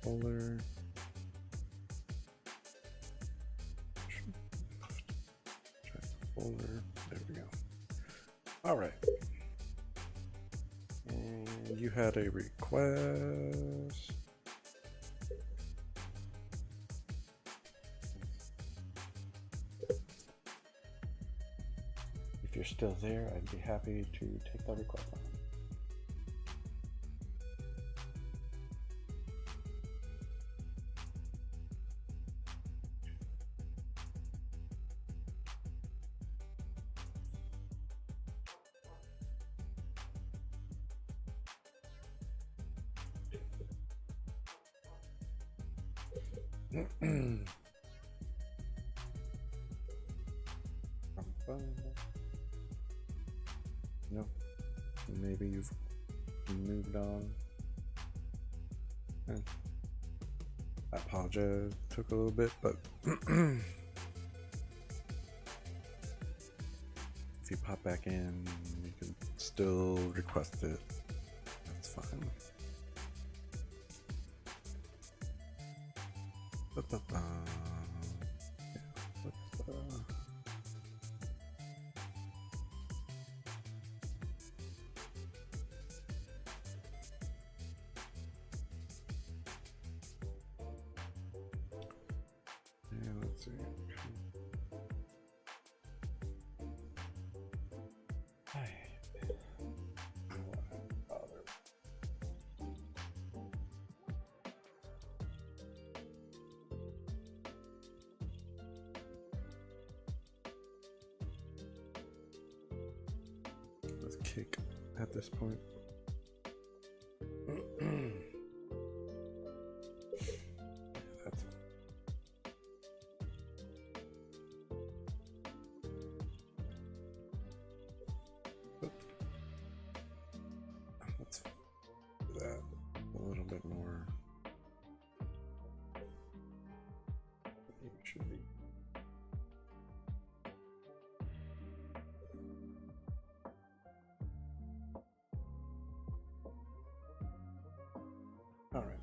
[SPEAKER 1] Folder. Folder. There we go. All right. And you had a request. If you're still there, I'd be happy to take that request on. No, maybe you've moved on. I apologize, took a little bit, but if you pop back in, you can still request it. That's fine. Let's see. Let's kick at this point. That's let's do that a little bit more. It should be. All right.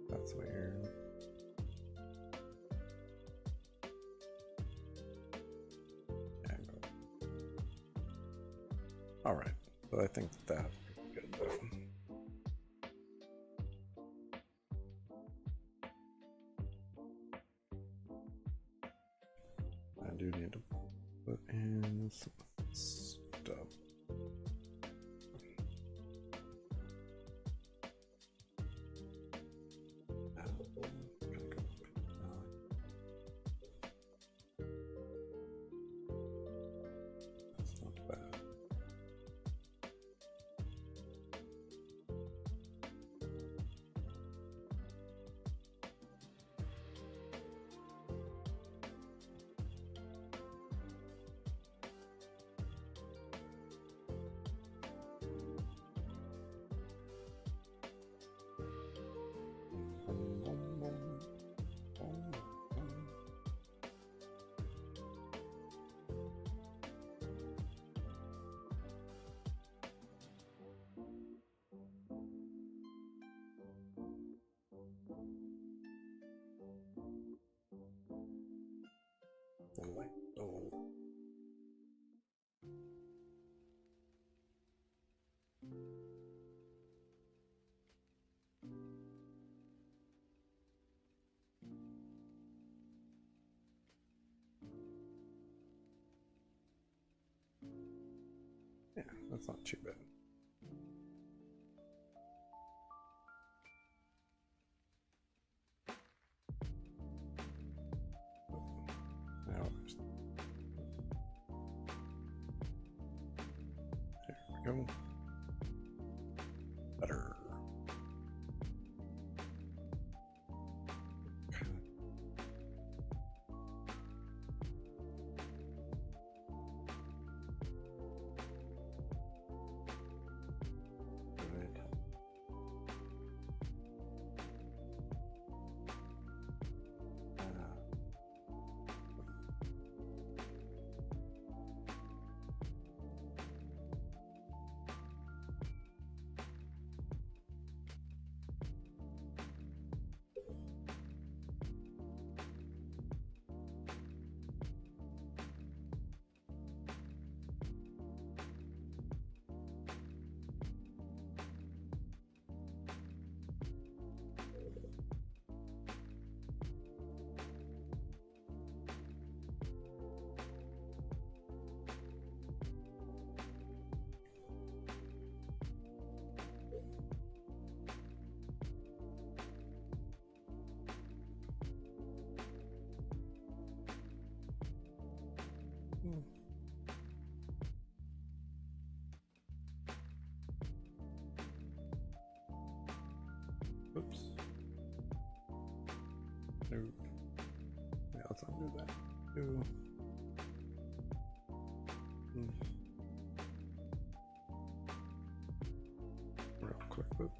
[SPEAKER 1] That's weird. Yeah, all right, but I think that's good though. I do need to put in some stuff. That's not bad. Yeah, that's not too bad. Now, there we go. Better. Oops. No. Yeah, let's undo that. No. Real quick, but.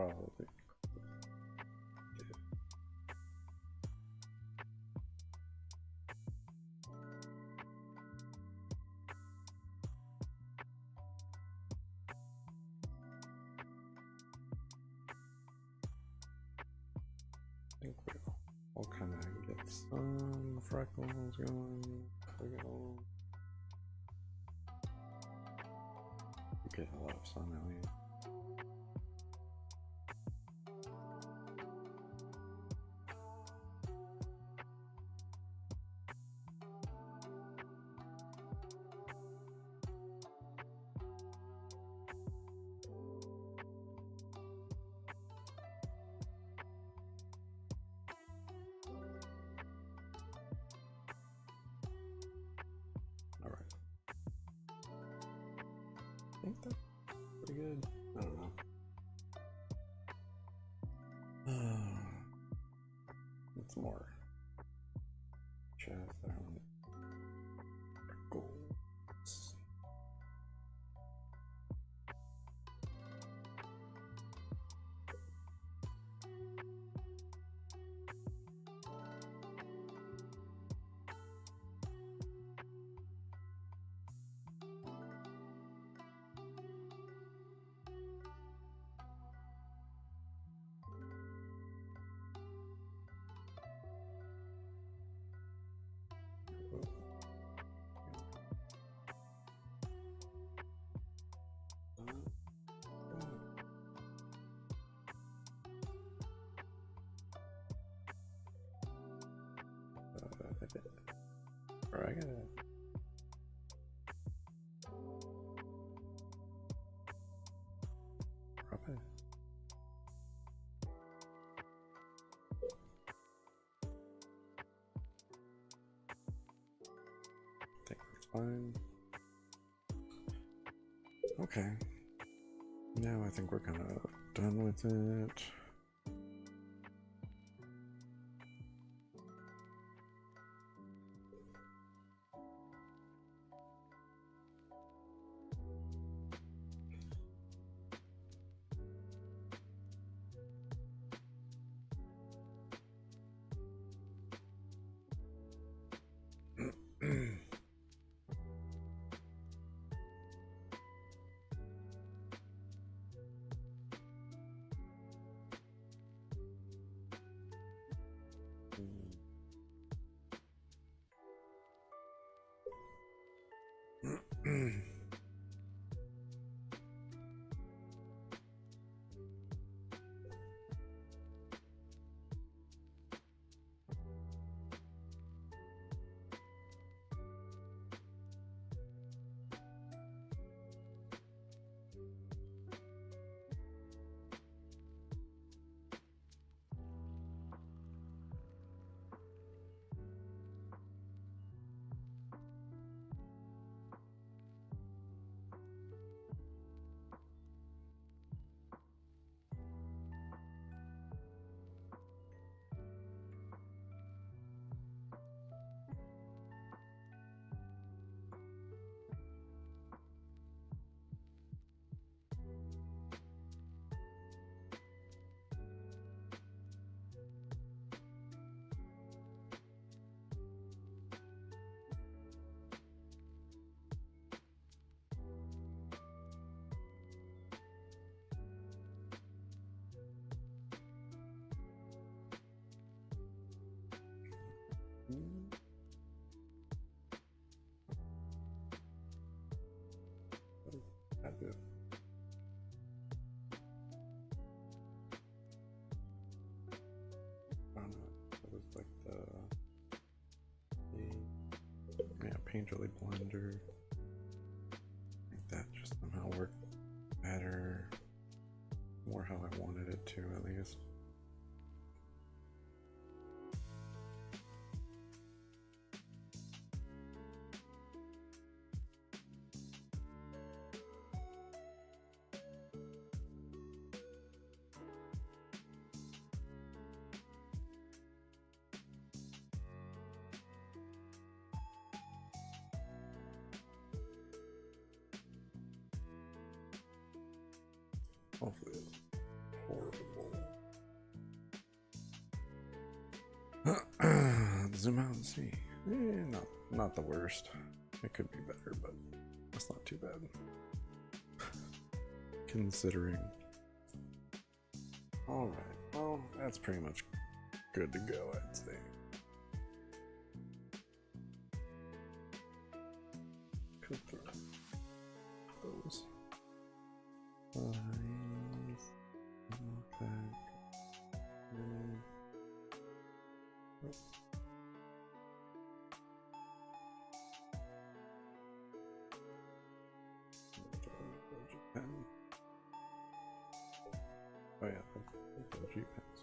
[SPEAKER 1] probably. I think we'll kind of get some freckles going. Get a lot of sun at least. I think that's pretty good. I don't know. It's more chest. I don't goals. Or I gotta. Okay. I think that's fine. Okay. Now I think we're kind of done with it. I do. I don't know. It was like the paint really blender. I think that just somehow worked better, more how I wanted it to at least. Hopefully it's horrible. Zoom out and see. Not the worst. It could be better, but it's not too bad. Considering. Alright, well, that's pretty much good to go, I'd say. Could throw those. Oh yeah, the G pens.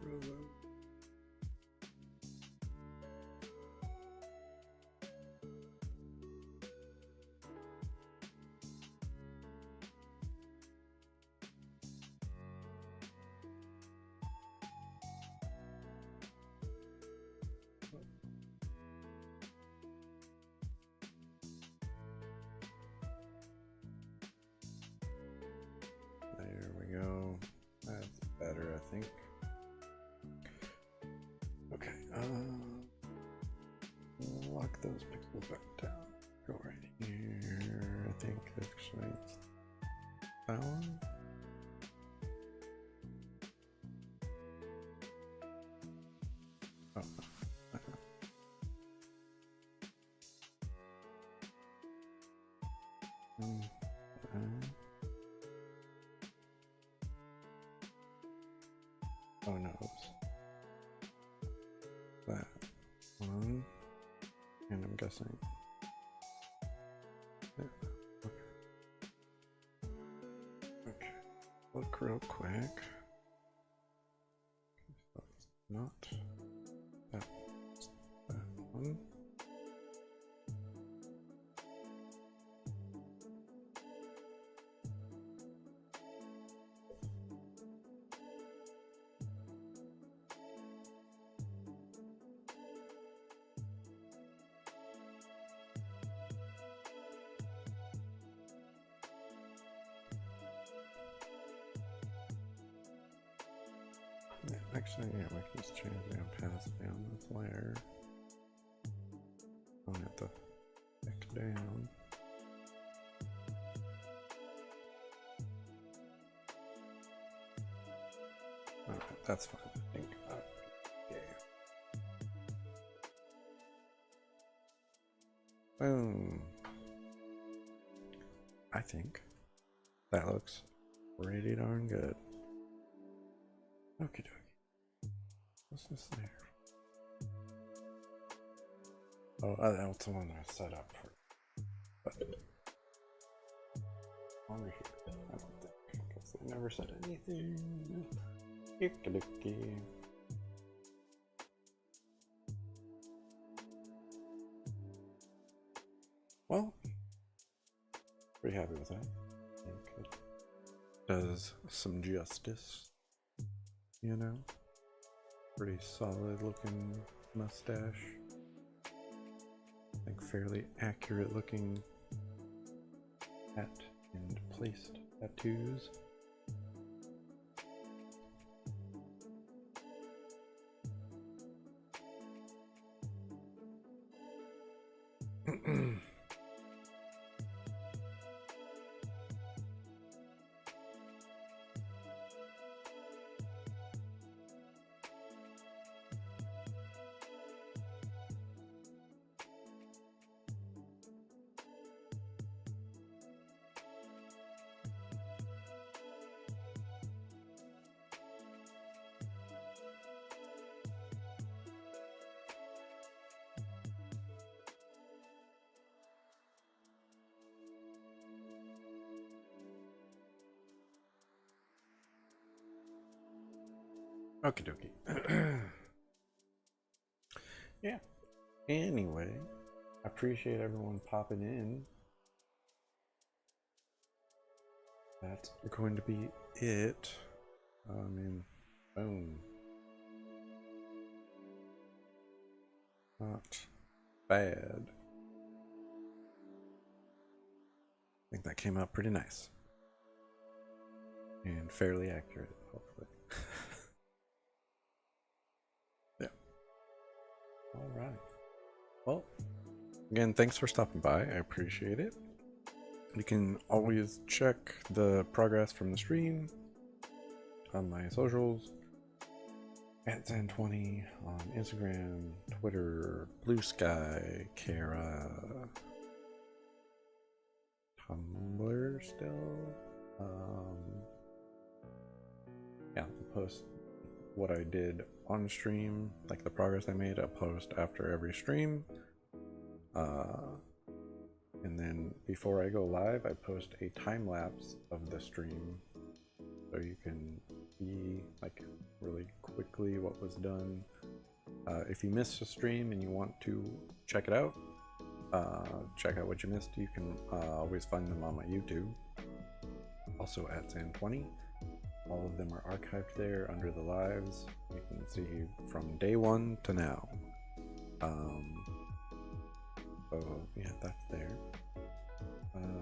[SPEAKER 1] Get rid of those. There we go. That's better, I think. Okay, lock those pixels back down. Go right here. I think actually it's that one. Oh. Oh no, that one, and I'm guessing. Yeah. Okay. Look real quick. So it's not that one. Yeah, actually, yeah, we can just change down, pass down the flare. Don't have to pick down. Alright, that's fine, I think. Okay. Boom. I think that looks pretty darn good. Okie dokie. What's this there? Oh, that's the one I set up for. But over here, I don't think, because they never said anything. Okie dokie. Well, pretty happy with that. I think it does some justice. You know, pretty solid looking mustache. I think fairly accurate looking hat and placed tattoos. Okie dokie. Yeah. Anyway, I appreciate everyone popping in. That's going to be it. I mean, boom. Not bad. think that came out pretty nice. And fairly accurate, hopefully. Yeah. Alright. Well, again, thanks for stopping by. I appreciate it. You can always check the progress from the stream on my socials at Zann20 on Instagram, Twitter, Blue Sky, Kara, Tumblr still. Yeah, I'll post what I did on stream, like the progress I made. I'll post after every stream. And then before I go live, I post a time lapse of the stream so you can see like really quickly what was done. If you missed a stream and you want to check it out, check out what you missed, you can always find them on my YouTube, also at Zann20. All of them are archived there under the lives. You can see from day one to now. So yeah, that's there.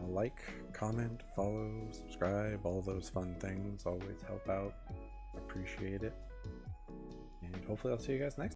[SPEAKER 1] Like, comment, follow, subscribe, all those fun things always help out. Appreciate it. And hopefully I'll see you guys next time.